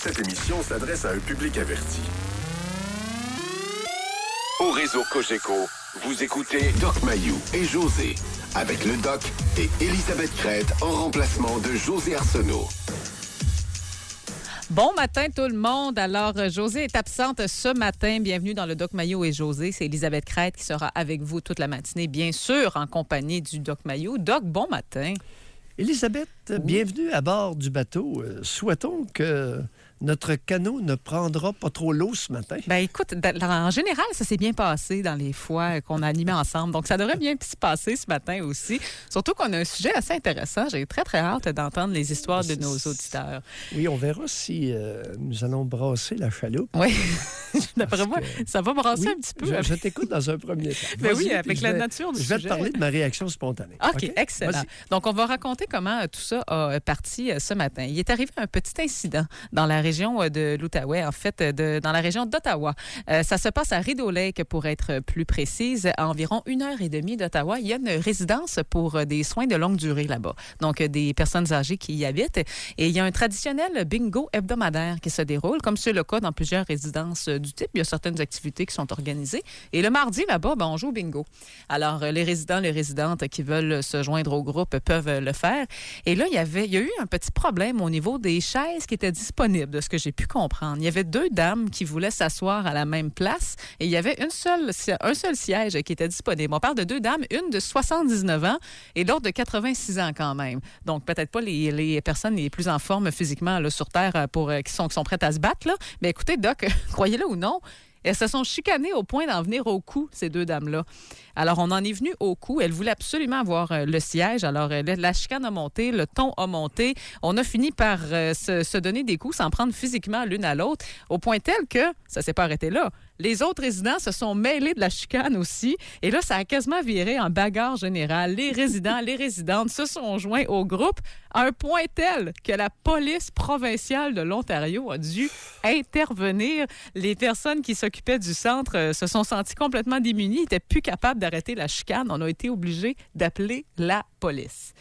Cette émission s'adresse à un public averti. Au réseau Cogeco, vous écoutez Doc Mayou et José, avec le Doc et Elisabeth Crête en remplacement de José Arsenault. Bon matin tout le monde. Alors, José est absente ce matin. Bienvenue dans le Doc Mayou et José. C'est Elisabeth Crête qui sera avec vous toute la matinée, bien sûr, en compagnie du Doc Mayou. Doc, bon matin. Elisabeth, bienvenue à bord du bateau. Souhaitons que notre canot ne prendra pas trop l'eau ce matin. Ben écoute, en général, ça s'est bien passé dans les fois qu'on a animé ensemble. Donc, ça devrait bien se passer ce matin aussi. Surtout qu'on a un sujet assez intéressant. J'ai très, très hâte d'entendre les histoires de nos auditeurs. Oui, on verra si nous allons brasser la chaloupe. Oui, d'après moi, ça va brasser un petit peu. Je t'écoute dans un premier temps. Ben oui, avec la nature du sujet. Je vais te parler de ma réaction spontanée. OK, excellent. Vas-y. Donc, on va raconter comment tout ça a parti ce matin. Il est arrivé un petit incident dans la région de l'Outaouais, en fait, dans la région d'Ottawa. Ça se passe à Rideau Lake, pour être plus précise, à environ 1h30 d'Ottawa. Il y a une résidence pour des soins de longue durée là-bas, donc des personnes âgées qui y habitent. Et il y a un traditionnel bingo hebdomadaire qui se déroule, comme c'est le cas dans plusieurs résidences du type. Il y a certaines activités qui sont organisées. Et le mardi, là-bas, on joue au bingo. Alors, les résidents, les résidentes qui veulent se joindre au groupe peuvent le faire. Et là, il y a eu un petit problème au niveau des chaises qui étaient disponibles, de ce que j'ai pu comprendre. Il y avait 2 dames qui voulaient s'asseoir à la même place et il y avait un seul siège qui était disponible. On parle de 2 dames, une de 79 ans et l'autre de 86 ans quand même. Donc, peut-être pas les personnes les plus en forme physiquement là, sur Terre qui sont prêtes à se battre. Là. Mais écoutez, Doc, croyez-le ou non, elles se sont chicanées au point d'en venir au cou, ces 2 dames-là. Alors, on en est venu au cou. Elles voulaient absolument avoir le siège. Alors, la chicane a monté, le ton a monté. On a fini par se donner des coups, s'en prendre physiquement l'une à l'autre, au point tel que ça s'est pas arrêté là. Les autres résidents se sont mêlés de la chicane aussi. Et là, ça a quasiment viré en bagarre générale. Les résidents, les résidentes se sont joints au groupe à un point tel que la police provinciale de l'Ontario a dû intervenir. Les personnes qui s'occupaient du centre se sont senties complètement démunies, n'étaient plus capables d'arrêter la chicane. On a été obligés d'appeler la police.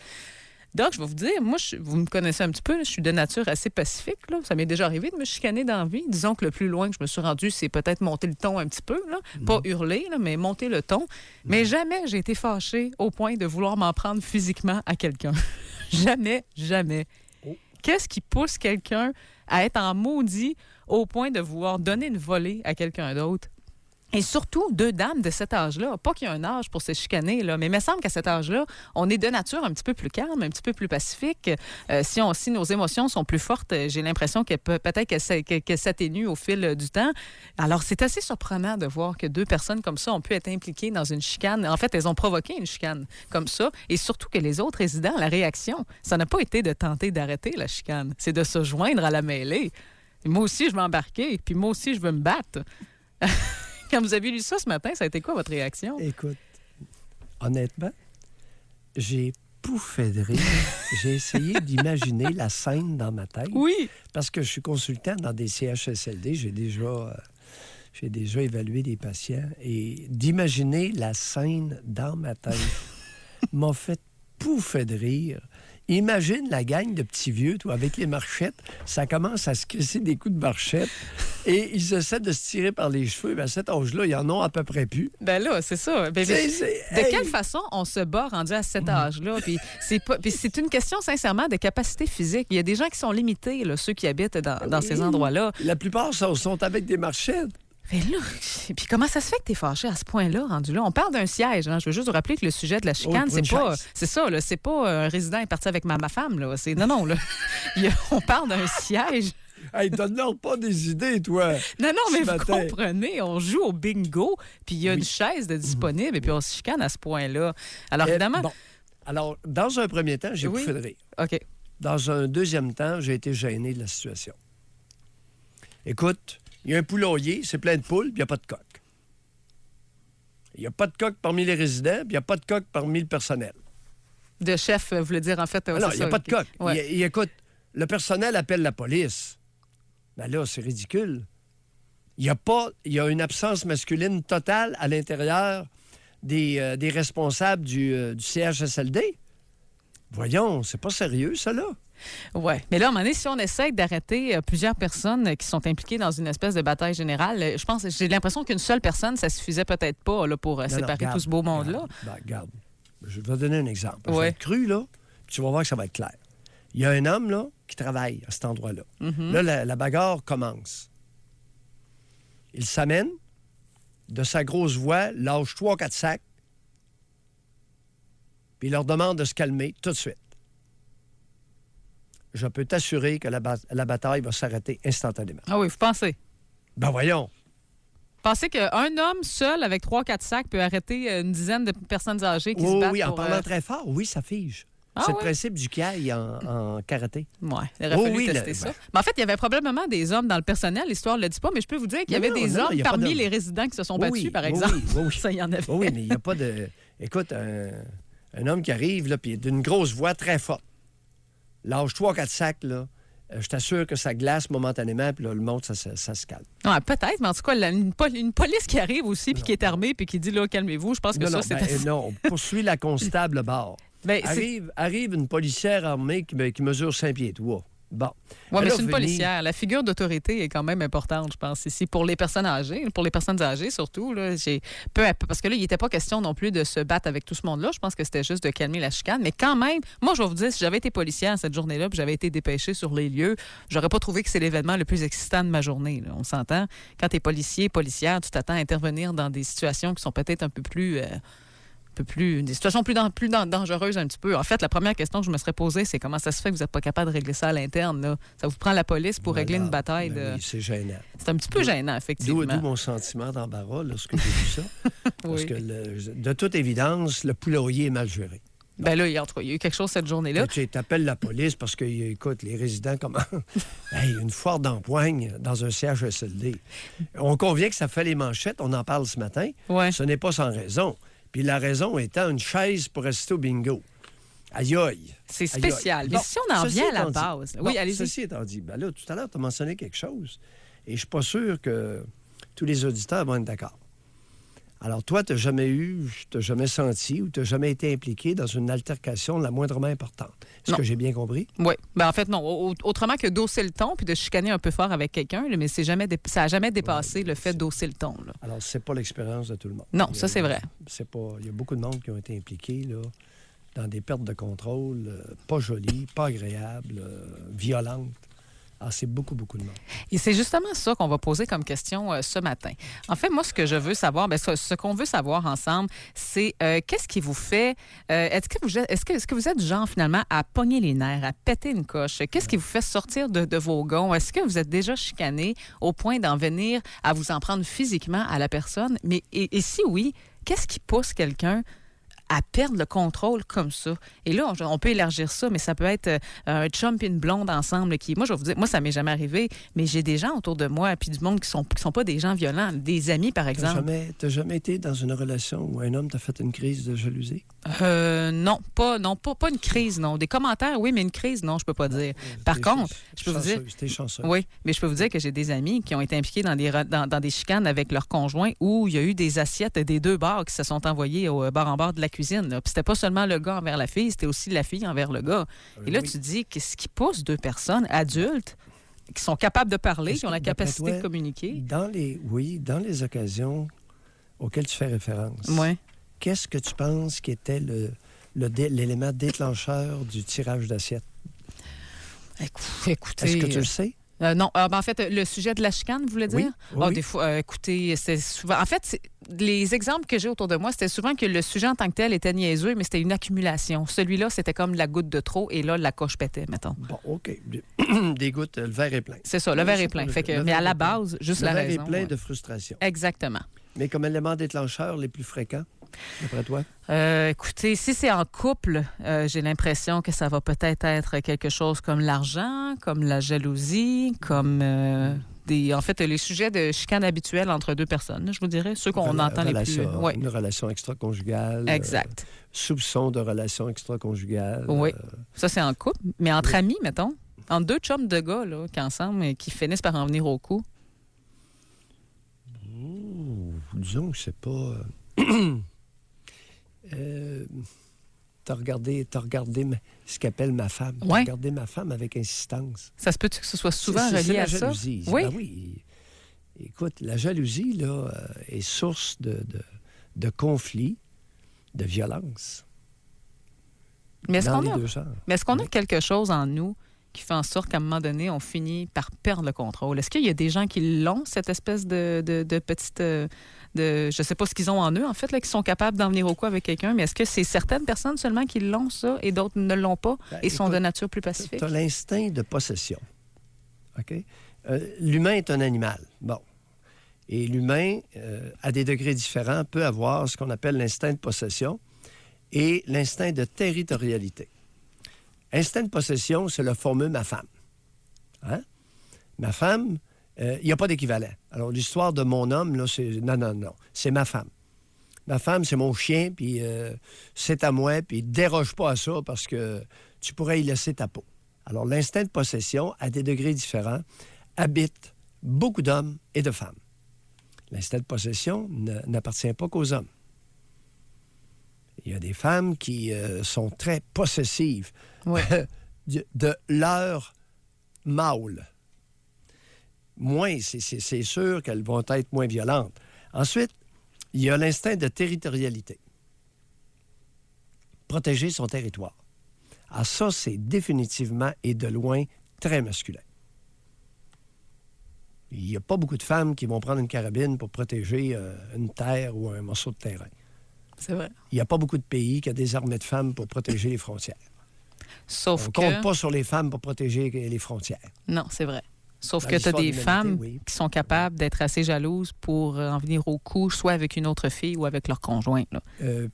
Donc, je vais vous dire, moi, vous me connaissez un petit peu, là, je suis de nature assez pacifique. Là. Ça m'est déjà arrivé de me chicaner dans la vie. Disons que le plus loin que je me suis rendue, c'est peut-être monter le ton un petit peu. Là. Pas hurler, là, mais monter le ton. Mais jamais j'ai été fâchée au point de vouloir m'en prendre physiquement à quelqu'un. Jamais, jamais. Qu'est-ce qui pousse quelqu'un à être en maudit au point de vouloir donner une volée à quelqu'un d'autre? Et surtout, 2 dames de cet âge-là. Pas qu'il y a un âge pour se chicaner, là, mais il me semble qu'à cet âge-là, on est de nature un petit peu plus calme, un petit peu plus pacifique. Si nos émotions sont plus fortes, j'ai l'impression peut-être qu'elles s'atténuent au fil du temps. Alors, c'est assez surprenant de voir que 2 personnes comme ça ont pu être impliquées dans une chicane. En fait, elles ont provoqué une chicane comme ça. Et surtout que les autres résidents, la réaction, ça n'a pas été de tenter d'arrêter la chicane. C'est de se joindre à la mêlée. Et moi aussi, je vais embarquer. Puis moi aussi, je veux me battre. Quand vous avez lu ça ce matin, ça a été quoi votre réaction? Écoute, honnêtement, j'ai pouffé de rire. J'ai essayé d'imaginer la scène dans ma tête. Oui. Parce que je suis consultant dans des CHSLD. J'ai déjà évalué des patients. Et d'imaginer la scène dans ma tête m'a fait pouffer de rire. Imagine la gang de petits vieux, toi, avec les marchettes. Ça commence à se crisser des coups de marchette et ils essaient de se tirer par les cheveux. Bien, à cet âge-là, ils en ont à peu près plus. Ben là, c'est ça. De quelle façon on se bat rendu à cet âge-là? Puis c'est une question, sincèrement, de capacité physique. Il y a des gens qui sont limités, là, ceux qui habitent dans ces endroits-là. La plupart sont avec des marchettes. Mais là, puis comment ça se fait que t'es fâché à ce point-là, rendu là? On parle d'un siège. Hein? Je veux juste vous rappeler que le sujet de la chicane, c'est ça, là, c'est pas un résident est parti avec ma femme. Là. Non, là. On parle d'un siège. Hey, donne-leur pas des idées, toi. Non, mais vous comprenez, on joue au bingo, puis il y a une chaise de disponible, et puis on se chicane à ce point-là. Alors, évidemment... Bon. Alors, dans un premier temps, j'ai bouffé de rire. OK. Dans un deuxième temps, j'ai été gêné de la situation. Écoute... Il y a un poulailler, c'est plein de poules, puis il n'y a pas de coq. Il n'y a pas de coq parmi les résidents, puis il n'y a pas de coq parmi le personnel. De chef, vous voulez dire, en fait... Non, il n'y a pas de coq. Ouais. Écoute, le personnel appelle la police. Ben là, c'est ridicule. Il y a une absence masculine totale à l'intérieur des responsables du CHSLD. Voyons, c'est pas sérieux, ça, là. Oui. Mais là, à un moment donné, si on essaie d'arrêter plusieurs personnes qui sont impliquées dans une espèce de bataille générale, j'ai l'impression qu'une seule personne, ça suffisait peut-être pas là, pour séparer regarde, tout ce beau monde-là. Regarde, je vais donner un exemple. Je vais Ouais. être cru, là, puis tu vas voir que ça va être clair. Il y a un homme, là, qui travaille à cet endroit-là. Là, la bagarre commence. Il s'amène, de sa grosse voix, lâche 3-4 sacs, puis il leur demande de se calmer tout de suite. Je peux t'assurer que la bataille va s'arrêter instantanément. Ah oui, vous pensez? Ben voyons. Pensez qu'un homme seul avec 3-4 sacs peut arrêter une dizaine de personnes âgées qui se battent Oui, en pour... parlant très fort, oui, ça fige. Ah C'est ouais? le principe du kiai en karaté. Oui, il aurait fallu oui, tester ça. Mais en fait, il y avait probablement des hommes dans le personnel, l'histoire ne le dit pas, mais je peux vous dire qu'il y avait des hommes il y a pas parmi d'hommes. les résidents qui se sont Oui, battus, par oui, exemple. oui. Ça, il y en avait. Oui, mais il n'y a pas de... Écoute, un homme qui arrive, là, puis d'une grosse voix très forte, lâche 3-4 sacs, là, je t'assure que ça glace momentanément, puis là, le monde, ça se calme. Ouais, peut-être, mais en tout cas, une police qui arrive aussi, puis qui est armée, puis qui dit, là, calmez-vous, je pense que ça, c'est assez... Non, on poursuit la constable bord. Ben, Arrive une policière armée qui mesure 5 pieds 3. Bon. Oui, mais Elle c'est une a fini. policière. La figure d'autorité est quand même importante, je pense, ici, pour les personnes âgées, pour les personnes âgées surtout. Là, parce que là, il n'était pas question non plus de se battre avec tout ce monde-là. Je pense que c'était juste de calmer la chicane. Mais quand même, moi, je vais vous dire, si j'avais été policière cette journée-là, puis j'avais été dépêchée sur les lieux, j'aurais pas trouvé que c'est l'événement le plus excitant de ma journée. Là. On s'entend. Quand tu es policier, policière, tu t'attends à intervenir dans des situations qui sont peut-être un peu plus... des situations plus dangereuses un petit peu. En fait, la première question que je me serais posée, c'est comment ça se fait que vous n'êtes pas capable de régler ça à l'interne, là? Ça vous prend la police pour régler une bataille de... Oui, c'est gênant. C'est un petit peu gênant, effectivement. D'où mon sentiment d'embarras lorsque j'ai vu ça. Parce Oui. que, de toute évidence, le poulailler est mal géré. Ben là, il y a eu quelque chose cette journée-là. Tu appelles la police parce que, écoute, les résidents, comment... Hey, une foire d'empoigne dans un CHSLD. On convient que ça fait les manchettes, on en parle ce matin. Ouais. Ce n'est pas sans raison. Puis la raison étant une chaise pour rester au bingo. Aïe, aïe. C'est Aïe, spécial. aïe. Mais Bon, si on en ceci vient à la étant dit- base... Bon, Oui, allez-y. Ceci étant dit, ben là, tout à l'heure, tu as mentionné quelque chose. Et je suis pas sûr que tous les auditeurs vont être d'accord. Alors, toi, tu n'as jamais senti ou tu n'as jamais été impliqué dans une altercation la moindrement importante. Est-ce Non. que j'ai bien compris? Oui. Ben en fait, non. Autrement que d'hausser le ton puis de chicaner un peu fort avec quelqu'un, là, mais ça n'a jamais dépassé le fait d'hausser le ton. Là. Alors, c'est pas l'expérience de tout le monde. Non, ça, c'est vrai. Il y a beaucoup de monde qui ont été impliqués là, dans des pertes de contrôle pas jolies, pas agréables, violentes. Ah, c'est beaucoup, beaucoup de monde. Et c'est justement ça qu'on va poser comme question ce matin. En fait, moi, ce que je veux savoir, ce qu'on veut savoir ensemble, c'est qu'est-ce qui vous fait... est-ce que vous êtes du genre, finalement, à pogner les nerfs, à péter une coche? Qu'est-ce qui vous fait sortir de vos gonds? Est-ce que vous êtes déjà chicané au point d'en venir à vous en prendre physiquement à la personne? Mais et si oui, qu'est-ce qui pousse quelqu'un à perdre le contrôle comme ça? Et là, on peut élargir ça, mais ça peut être un chum et une blonde ensemble qui... Moi, je vais vous dire, moi, ça m'est jamais arrivé, mais j'ai des gens autour de moi, puis du monde qui sont pas des gens violents, des amis, par exemple. T'as jamais été dans une relation où un homme t'a fait une crise de jalousie? Non, pas une crise, non. Des commentaires, oui, mais une crise, non, je peux pas dire. Par contre, je peux vous dire... T'es chanceux. Oui, mais je peux vous dire que j'ai des amis qui ont été impliqués dans des chicanes avec leur conjoint où il y a eu des assiettes des deux bars qui se sont envoyées au bar en bord de la cuisine. Là. Puis c'était pas seulement le gars envers la fille, c'était aussi la fille envers le gars. Et là, Oui. tu te dis, qu'est-ce qui pousse deux personnes adultes qui sont capables de parler, qui ont la D'après capacité toi, de communiquer? dans les occasions auxquelles tu fais référence, Oui. qu'est-ce que tu penses qui était l'élément déclencheur du tirage d'assiette? Écoutez... Est-ce que tu le sais? Non, en fait, le sujet de la chicane, vous voulez dire? Oui, oui. Des fois, écoutez, c'est souvent... En fait, les exemples que j'ai autour de moi, c'était souvent que le sujet en tant que tel était niaiseux, mais c'était une accumulation. Celui-là, c'était comme la goutte de trop, et là, la coche pétait, mettons. Bon, OK. Des gouttes, le verre est plein. C'est ça, le verre est plein. Mais à la base, juste la raison. Le verre est plein ouais. de frustration. Exactement. Mais comme élément déclencheur les plus fréquents, d'après toi? Écoutez, si c'est en couple, j'ai l'impression que ça va peut-être être quelque chose comme l'argent, comme la jalousie, comme en fait, les sujets de chicane habituels entre deux personnes, je vous dirais, ceux qu'on entend les plus... Ouais. Une relation extra-conjugale. Exact. Soupçon de relation extra-conjugale. Oui, ça c'est en couple. Mais entre amis, mettons, entre deux chums de gars là, qui ensemble et qui finissent par en venir au coup. Disons que c'est pas... t'as regardé ce qu'appelle ma femme. T'as Ouais. regardé ma femme avec insistance. Ça se peut-tu que ce soit souvent C'est relié la à ça? jalousie. Oui. Ben oui. Écoute, la jalousie, là, est source de conflits, de violence. Mais est-ce Dans qu'on les a, deux genres. mais est-ce qu'on a Oui. quelque chose en nous qui fait en sorte qu'à un moment donné, on finit par perdre le contrôle? Est-ce qu'il y a des gens qui l'ont, cette espèce de petite... je ne sais pas ce qu'ils ont en eux, en fait, là, qui sont capables d'en venir au coup avec quelqu'un, mais est-ce que c'est certaines personnes seulement qui l'ont, ça, et d'autres ne l'ont pas Ben, et sont écoute, de nature plus pacifique? Tu as l'instinct de possession. OK? L'humain est un animal. Bon. Et l'humain, à des degrés différents, peut avoir ce qu'on appelle l'instinct de possession et l'instinct de territorialité. Instinct de possession, c'est le fameux ma femme. Hein? Ma femme, il n'y a pas d'équivalent. Alors, l'histoire de mon homme, là, c'est... Non. C'est ma femme. Ma femme, c'est mon chien, puis c'est à moi, puis déroge pas à ça parce que tu pourrais y laisser ta peau. Alors, l'instinct de possession, à des degrés différents, habite beaucoup d'hommes et de femmes. L'instinct de possession n'appartient pas qu'aux hommes. Il y a des femmes qui sont très possessives Oui. de leur mâle. Moins, c'est sûr qu'elles vont être moins violentes. Ensuite, il y a l'instinct de territorialité. Protéger son territoire. Ah, ça, c'est définitivement et de loin très masculin. Il n'y a pas beaucoup de femmes qui vont prendre une carabine pour protéger une terre ou un morceau de terrain. C'est vrai. Il n'y a pas beaucoup de pays qui ont des armées de femmes pour protéger les frontières. Sauf On ne que... compte pas sur les femmes pour protéger les frontières. Non, c'est vrai. Sauf Dans que tu as l'histoire des de l'humanité, femmes oui. qui sont capables d'être assez jalouses pour en venir au coup, soit avec une autre fille ou avec leur conjoint. Là.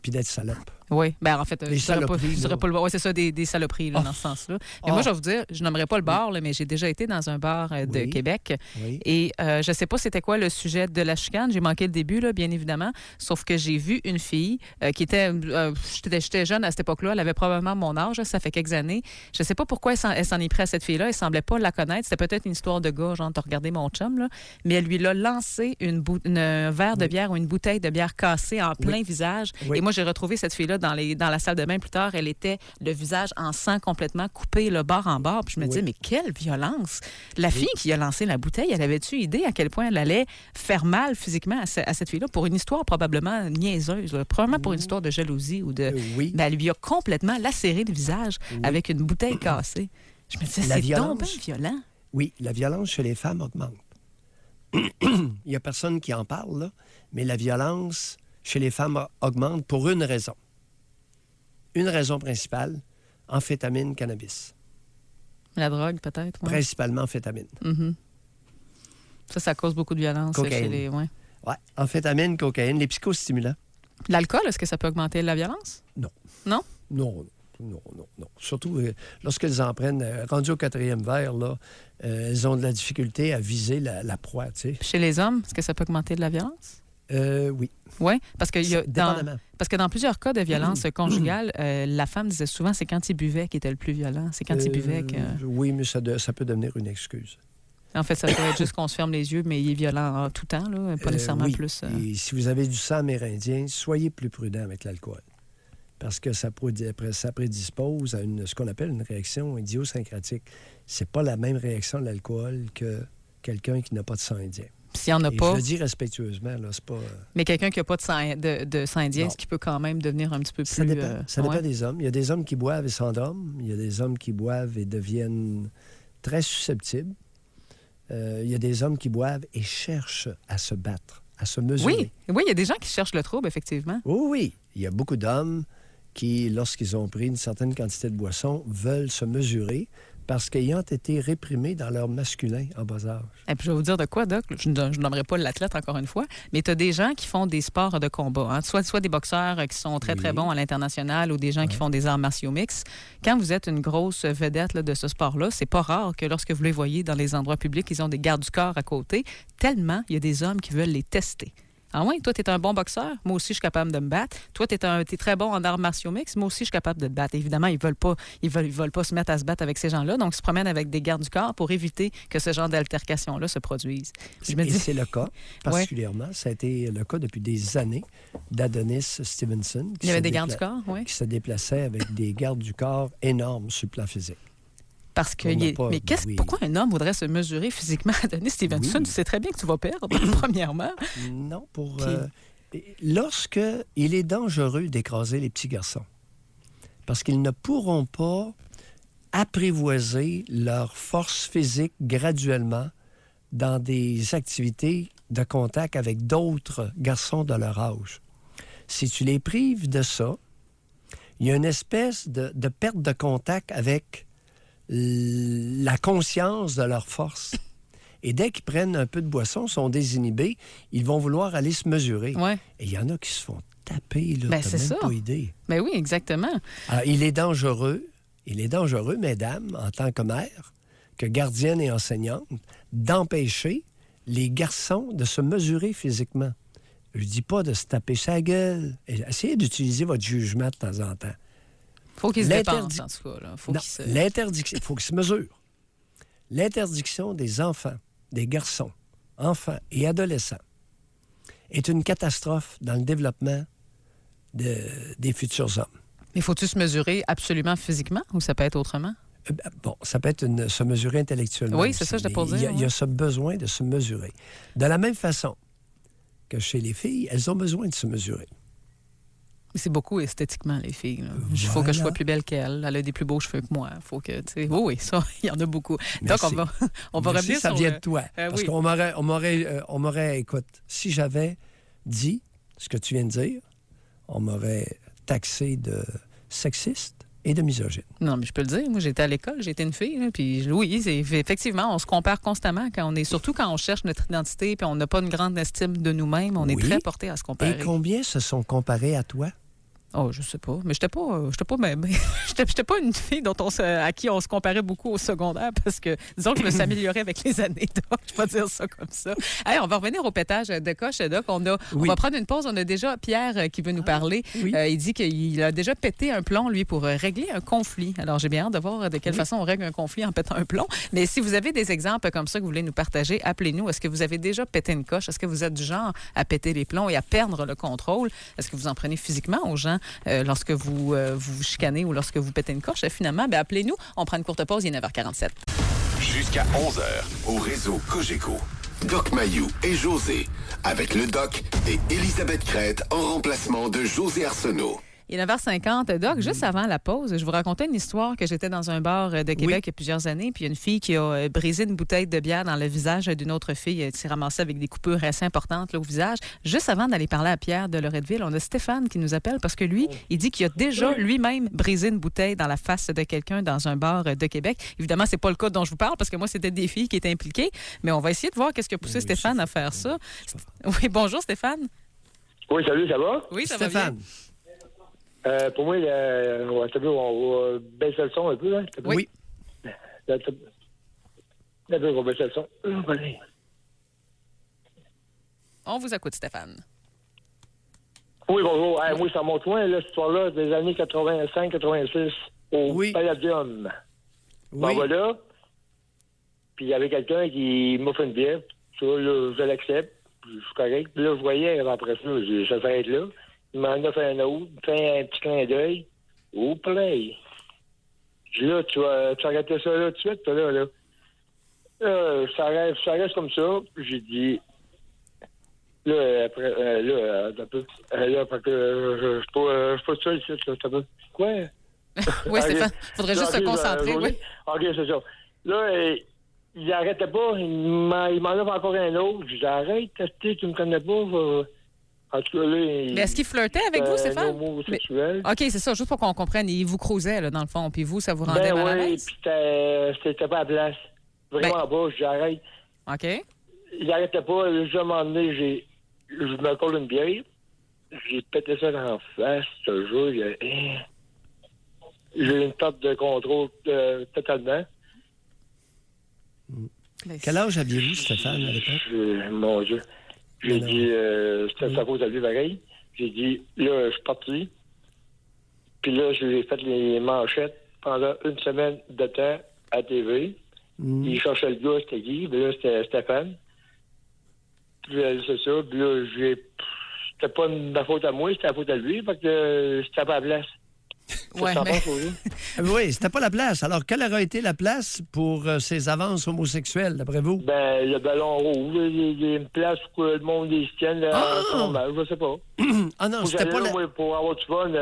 Puis d'être salope. Oui, ben en fait, Les je dirais pas, saloperies, je dirais là. pas le bar. Oui, c'est ça, des saloperies là, dans ce sens-là. Mais moi, je vais vous dire, je n'aimerais pas le bar, là, mais j'ai déjà été dans un bar de Oui. Québec. Oui. Et je ne sais pas c'était quoi le sujet de la chicane. J'ai manqué le début, là, bien évidemment. Sauf que j'ai vu une fille qui était... j'étais jeune à cette époque-là. Elle avait probablement mon âge. Ça fait quelques années. Je ne sais pas pourquoi elle s'en est prise à cette fille-là. Elle semblait pas la connaître. C'était peut-être une histoire de gars, genre, t'as regardé mon chum, là. Mais elle lui a lancé un verre de bière ou une bouteille de bière cassée en plein visage. Oui. Et moi, j'ai retrouvé cette fille-là dans la salle de bain plus tard. Elle était le visage en sang complètement coupé, le bord en bord. Puis je me disais, mais quelle violence! La fille qui a lancé la bouteille, elle avait-tu idée à quel point elle allait faire mal physiquement à cette fille-là pour une histoire probablement niaiseuse, là. Probablement pour une histoire de jalousie ou de... Oui. Ben, elle lui a complètement lacéré le visage avec une bouteille cassée. Je me disais, La c'est violence. donc bien violent. Oui, la violence chez les femmes augmente. Il n'y a personne qui en parle, là, mais la violence chez les femmes augmente pour une raison. Une raison principale, amphétamine, cannabis. La drogue, peut-être. Ouais. Principalement amphétamine. Ça cause beaucoup de violence chez Cocaïne. les... Ouais. Ouais, amphétamine, cocaïne, les psychostimulants. L'alcool, est-ce que ça peut augmenter la violence? Non. Non? Non. Surtout lorsqu'elles en prennent, rendues au 4e verre, là, elles ont de la difficulté à viser la proie, tu sais. Puis chez les hommes, est-ce que ça peut augmenter de la violence? Oui. Oui, parce que Dépendamment. parce que dans plusieurs cas de violence conjugale, la femme disait souvent c'est quand il buvait qui était le plus violent. C'est quand il buvait que... Oui, mais ça peut devenir une excuse. En fait, ça peut être juste qu'on se ferme les yeux, mais il est violent en tout temps, là, pas nécessairement oui. plus... Et si vous avez du sang amérindien, soyez plus prudent avec l'alcool. Parce que ça prédispose à ce qu'on appelle une réaction idiosyncratique. C'est pas la même réaction de l'alcool que quelqu'un qui n'a pas de sang indien. S'il n'y en a Et pas... je le dis respectueusement, là, c'est pas... Mais quelqu'un qui n'a pas de sang indien, Non. ce qui peut quand même devenir un petit peu plus... Ça dépend. Ça dépend ouais. des hommes. Il y a des hommes qui boivent et s'endorment. Il y a des hommes qui boivent et deviennent très susceptibles. Il y a des hommes qui boivent et cherchent à se battre, à se mesurer. Oui, il y a des gens qui cherchent le trouble, effectivement. Oui. Il y a beaucoup d'hommes qui, lorsqu'ils ont pris une certaine quantité de boisson, veulent se mesurer parce qu'ayant été réprimés dans leur masculin en bas âge. Et puis je vais vous dire de quoi, Doc. Je ne nommerai pas l'athlète encore une fois, mais tu as des gens qui font des sports de combat. Hein. Soit des boxeurs qui sont très, très bons à l'international ou des gens qui font des arts martiaux mix. Quand vous êtes une grosse vedette là, de ce sport-là, c'est pas rare que lorsque vous les voyez dans les endroits publics, ils ont des gardes du corps à côté, tellement il y a des hommes qui veulent les tester. Ah oui, toi, tu es un bon boxeur. Moi aussi, je suis capable de me battre. Toi, tu es très bon en arts martiaux mix. Moi aussi, je suis capable de te battre. Évidemment, ils veulent pas se mettre à se battre avec ces gens-là. Donc, ils se promènent avec des gardes du corps pour éviter que ce genre d'altercation-là se produise. Et c'est le cas, particulièrement. Ça a été le cas depuis des années d'Adonis Stevenson. Il y avait des gardes du corps, oui. Qui se déplaçait avec des gardes du corps énormes sur le plan physique. Parce que pourquoi un homme voudrait se mesurer physiquement à Adonis Stevenson? Tu sais très bien que tu vas perdre, premièrement. Non, lorsque il est dangereux d'écraser les petits garçons, parce qu'ils ne pourront pas apprivoiser leur force physique graduellement dans des activités de contact avec d'autres garçons de leur âge. Si tu les prives de ça, il y a une espèce de perte de contact avec la conscience de leur force. Et dès qu'ils prennent un peu de boisson, sont désinhibés, ils vont vouloir aller se mesurer. Ouais. Et il y en a qui se font taper, là. C'est même ça. pas idée. Ben oui, exactement. Alors, il est dangereux, mesdames, en tant que mère, que gardienne et enseignante, d'empêcher les garçons de se mesurer physiquement. Je dis pas de se taper sa gueule. Essayez d'utiliser votre jugement de temps en temps. Faut qu'ils se dépensent, en tout cas. Là. L'interdiction, il faut qu'ils se mesurent. L'interdiction des enfants, des garçons, enfants et adolescents est une catastrophe dans le développement des futurs hommes. Mais faut-tu se mesurer absolument physiquement ou ça peut être autrement? Ça peut être se mesurer intellectuellement. Oui, c'est ça, je t'ai posé. Il y a ce besoin de se mesurer. De la même façon que chez les filles, elles ont besoin de se mesurer. Mais c'est beaucoup esthétiquement, les filles. Il faut que je sois plus belle qu'elle. Elle a des plus beaux cheveux que moi. Faut que, oui, ça, il y en a beaucoup. Merci. Donc, on va revenir ça sur... vient de toi. Parce oui. qu'on m'aurait, écoute, si j'avais dit ce que tu viens de dire, on m'aurait taxé de sexiste et de misogyne. Non, mais je peux le dire. Moi, j'étais à l'école, j'étais une fille. Là, puis oui, effectivement, on se compare constamment surtout quand on cherche notre identité puis on n'a pas une grande estime de nous-mêmes. On est très porté à se comparer. Et combien se sont comparés à toi? Oh, je sais pas. Mais j'étais pas une fille à qui on se comparait beaucoup au secondaire parce que, disons que je me suis améliorée avec les années. Donc, je vais dire ça comme ça. Hey, on va revenir au pétage de coche, Doc. On va prendre une pause. On a déjà Pierre qui veut nous parler. Oui. Il dit qu'il a déjà pété un plomb, lui, pour régler un conflit. Alors, j'ai bien hâte de voir de quelle façon on règle un conflit en pétant un plomb. Mais si vous avez des exemples comme ça que vous voulez nous partager, appelez-nous. Est-ce que vous avez déjà pété une coche? Est-ce que vous êtes du genre à péter les plombs et à perdre le contrôle? Est-ce que vous en prenez physiquement aux gens lorsque vous vous chicanez ou lorsque vous pétez une coche? Finalement, appelez-nous. On prend une courte pause. Il est 9h47. Jusqu'à 11h, au réseau Cogeco. Doc Mayou et José, avec le Doc et Élisabeth Crête en remplacement de José Arsenault. Il est 9h50. Doc, juste avant la pause, je vous racontais une histoire que j'étais dans un bar de Québec il y a plusieurs années, puis il y a une fille qui a brisé une bouteille de bière dans le visage d'une autre fille. Elle s'est ramassée avec des coupures assez importantes là, au visage. Juste avant d'aller parler à Pierre de Loretteville, on a Stéphane qui nous appelle parce que lui, il dit qu'il a déjà lui-même brisé une bouteille dans la face de quelqu'un dans un bar de Québec. Évidemment, c'est pas le cas dont je vous parle parce que moi, c'était des filles qui étaient impliquées, mais on va essayer de voir qu'est-ce qui a poussé Stéphane à faire ça. Oui, bonjour Stéphane. Oui, salut, ça va? Oui, ça Stéphane. va bien. Pour moi, on va baisser le son un peu. Hein? Oui. On va baisser le son. On vous écoute, Stéphane. Oui, bonjour. Moi, ça monte loin, là, cette histoire-là, des années 85-86, au Palladium. Oui. Voilà. Puis il y avait quelqu'un qui m'a fait une bière. Ça, là, je l'accepte. Je suis correct. Puis là, je voyais, après ça, ça s'arrête là. Il m'en a fait un autre, fait un petit clin d'œil. Au play. Je dis là, tu arrêtais ça là tout de suite, toi, là. Ça reste comme ça. Puis j'ai dit, là, après, un peu. Là, parce que je suis pas seul ici, là, un peu. Quoi? Oui, Stéphane, faudrait juste se concentrer, oui. OK, c'est ça. Là, il n'arrêtait pas. Il m'en a fait encore un autre. Je dis, arrête, tu me connais pas. En tout cas, là, mais est-ce qu'il flirtait avec vous, Stéphane? Homosexuel. OK, c'est ça, juste pour qu'on comprenne. Il vous croisait, là, dans le fond, puis vous, ça vous rendait mal à l'aise? Oui, puis c'était pas à place. Vraiment pas, j'arrête. OK. Il n'arrêtait pas. Là, à un moment donné, je me colle une bière. J'ai pété ça dans la face, ce jour. J'ai une perte de contrôle totalement. Quel âge aviez-vous, Stéphane, à l'époque? Mon Dieu. J'ai Non, dit, c'était sa faute à lui, pareil. J'ai dit, là, je suis parti. Puis là, je lui ai fait les manchettes pendant une semaine de temps à TV. Il cherchait le gars, c'était qui? Puis là, c'était Stéphane. Puis c'est ça. Puis là, c'était pas de ma faute à moi, c'était la faute à lui, parce que c'était pas la place. Ouais, Ça mais- pense, oui. Oui, c'était pas la place. Alors, quelle aurait été la place pour ces avances homosexuelles, d'après vous? Ben, le ballon rouge, il y a une place où le monde les tienne, c'est normal, je sais pas. Ah non, Faut que c'était pas j'aille là, la... moi, pour avoir du fun.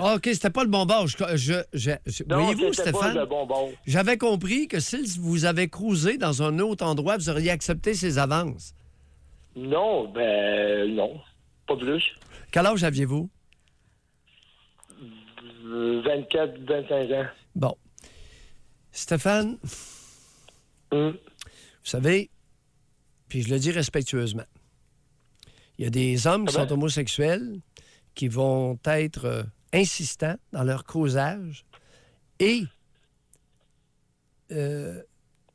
Ah, OK, c'était pas le bon bord. Non, Voyez-vous, c'était pas Stéphane, le bonbon. j'avais compris que si vous avez cruisé dans un autre endroit, vous auriez accepté ces avances. Non, ben, non. Pas plus. Quel âge aviez-vous? 24, 25 ans. Bon. Stéphane, Hum. vous savez, puis je le dis respectueusement, il y a des hommes qui Ah ben? sont homosexuels qui vont être insistants dans leur causage et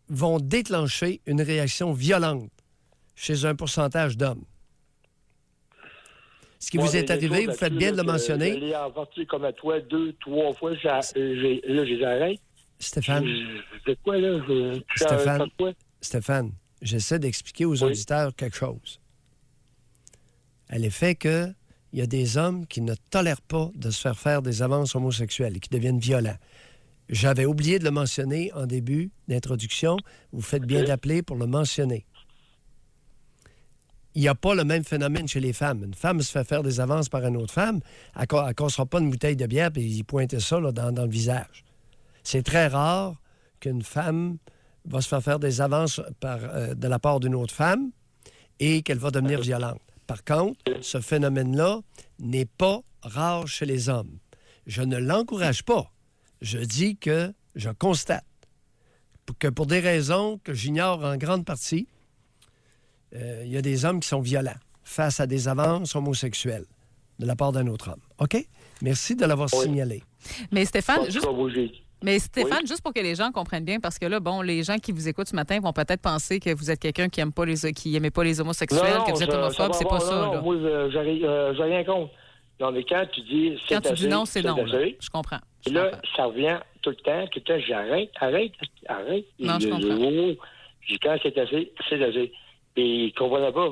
vont déclencher une réaction violente chez un pourcentage d'hommes. Ce qui Moi, vous est les arrivé, choses vous faites là-dessus, bien de là, le que mentionner. Je l'ai averti comme à toi 2, 3 fois. Là, je les arrête. Stéphane, C'est quoi, là? Stéphane. Fais quoi? Stéphane, j'essaie d'expliquer aux auditeurs quelque chose. À l'effet que il y a des hommes qui ne tolèrent pas de se faire des avances homosexuelles et qui deviennent violents. J'avais oublié de le mentionner en début d'introduction. Vous faites bien OK. d'appeler pour le mentionner. Il n'y a pas le même phénomène chez les femmes. Une femme se fait faire des avances par une autre femme, elle ne cassera pas une bouteille de bière et il pointait ça là, dans le visage. C'est très rare qu'une femme va se faire des avances de la part d'une autre femme et qu'elle va devenir violente. Par contre, ce phénomène-là n'est pas rare chez les hommes. Je ne l'encourage pas. Je dis que je constate que pour des raisons que j'ignore en grande partie, il y a des hommes qui sont violents face à des avances homosexuelles de la part d'un autre homme. OK? Merci de l'avoir Oui. signalé. Mais Stéphane, En tout juste cas, moi, j'ai- Mais Stéphane, Oui. juste pour que les gens comprennent bien, parce que là, bon, les gens qui vous écoutent ce matin vont peut-être penser que vous êtes quelqu'un qui n'aimait pas les homosexuels, que vous êtes homophobe. C'est pas ça, là. Moi, j'ai rien contre. Non, mais quand tu dis Quand tu assez, dis non, c'est non. Là. assez, Je comprends. et Je là, comprends. ça revient tout le temps, j'arrête. Non, je comprends. Je dis quand c'est assez, c'est assez. Et ils ne comprenaient pas.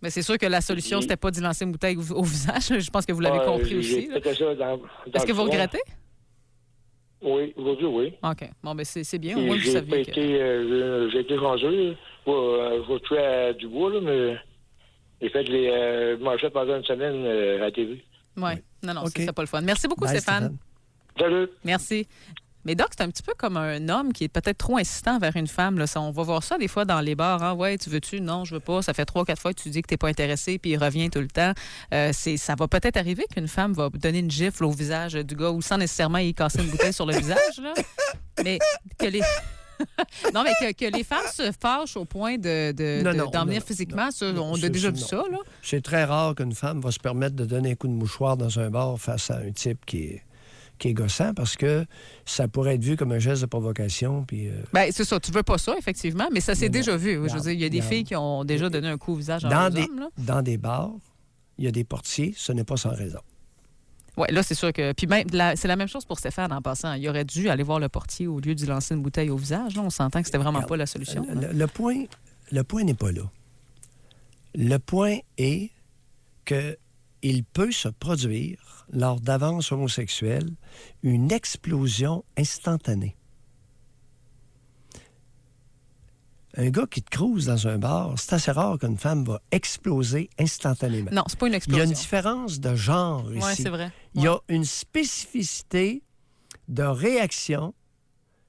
Mais c'est sûr que la solution, Oui. c'était pas d'y lancer une bouteille au visage. Je pense que vous l'avez compris J'ai aussi. là. fait ça dans Est-ce que le vous front. regrettez? Oui, aujourd'hui, oui. OK. Bon, ben c'est bien. Au Et moins, vous j'ai pas saviez que... j'ai été chanceux. Je vais tuer à Dubois, là, mais j'ai fait les manchettes pendant une semaine à la TV. Oui. Non, OK. c'est pas le fun. Merci beaucoup, Bye, Stéphane. Salut! Merci. Mais Doc, c'est un petit peu comme un homme qui est peut-être trop insistant vers une femme. Là. On va voir ça des fois dans les bars. Hein? Ouais, tu veux-tu? Non, je veux pas. Ça fait 3-4 fois que tu dis que tu n'es pas intéressé, puis il revient tout le temps. Ça va peut-être arriver qu'une femme va donner une gifle au visage du gars ou sans nécessairement y casser une bouteille sur le visage. Là. Mais que les... non, mais que les femmes se fâchent au point d'en venir physiquement, ça, non, on a c'est déjà ça, vu non. ça. Là. C'est très rare qu'une femme va se permettre de donner un coup de mouchoir dans un bar face à un type qui est gossant parce que ça pourrait être vu comme un geste de provocation. Puis, Ben, c'est ça, tu veux pas ça, effectivement, mais ça s'est Mais non. déjà vu. Je veux Regarde, dire, il y a des regarde. filles qui ont déjà donné un coup au visage à leurs hommes. Là. dans des bars, il y a des portiers, ce n'est pas sans raison. Oui, là, c'est sûr que. Puis même, c'est la même chose pour Stéphane en passant. Il aurait dû aller voir le portier au lieu d'y lancer une bouteille au visage. Là. On s'entend que c'était vraiment Regarde, pas la solution. là. Le point n'est pas là. Le point est qu'il peut se produire, lors d'avances homosexuelles, une explosion instantanée. Un gars qui te crouse dans un bar, c'est assez rare qu'une femme va exploser instantanément. Non, c'est pas une Il y a explosion. une différence de genre ici. Oui, c'est vrai. Il y a une spécificité de réaction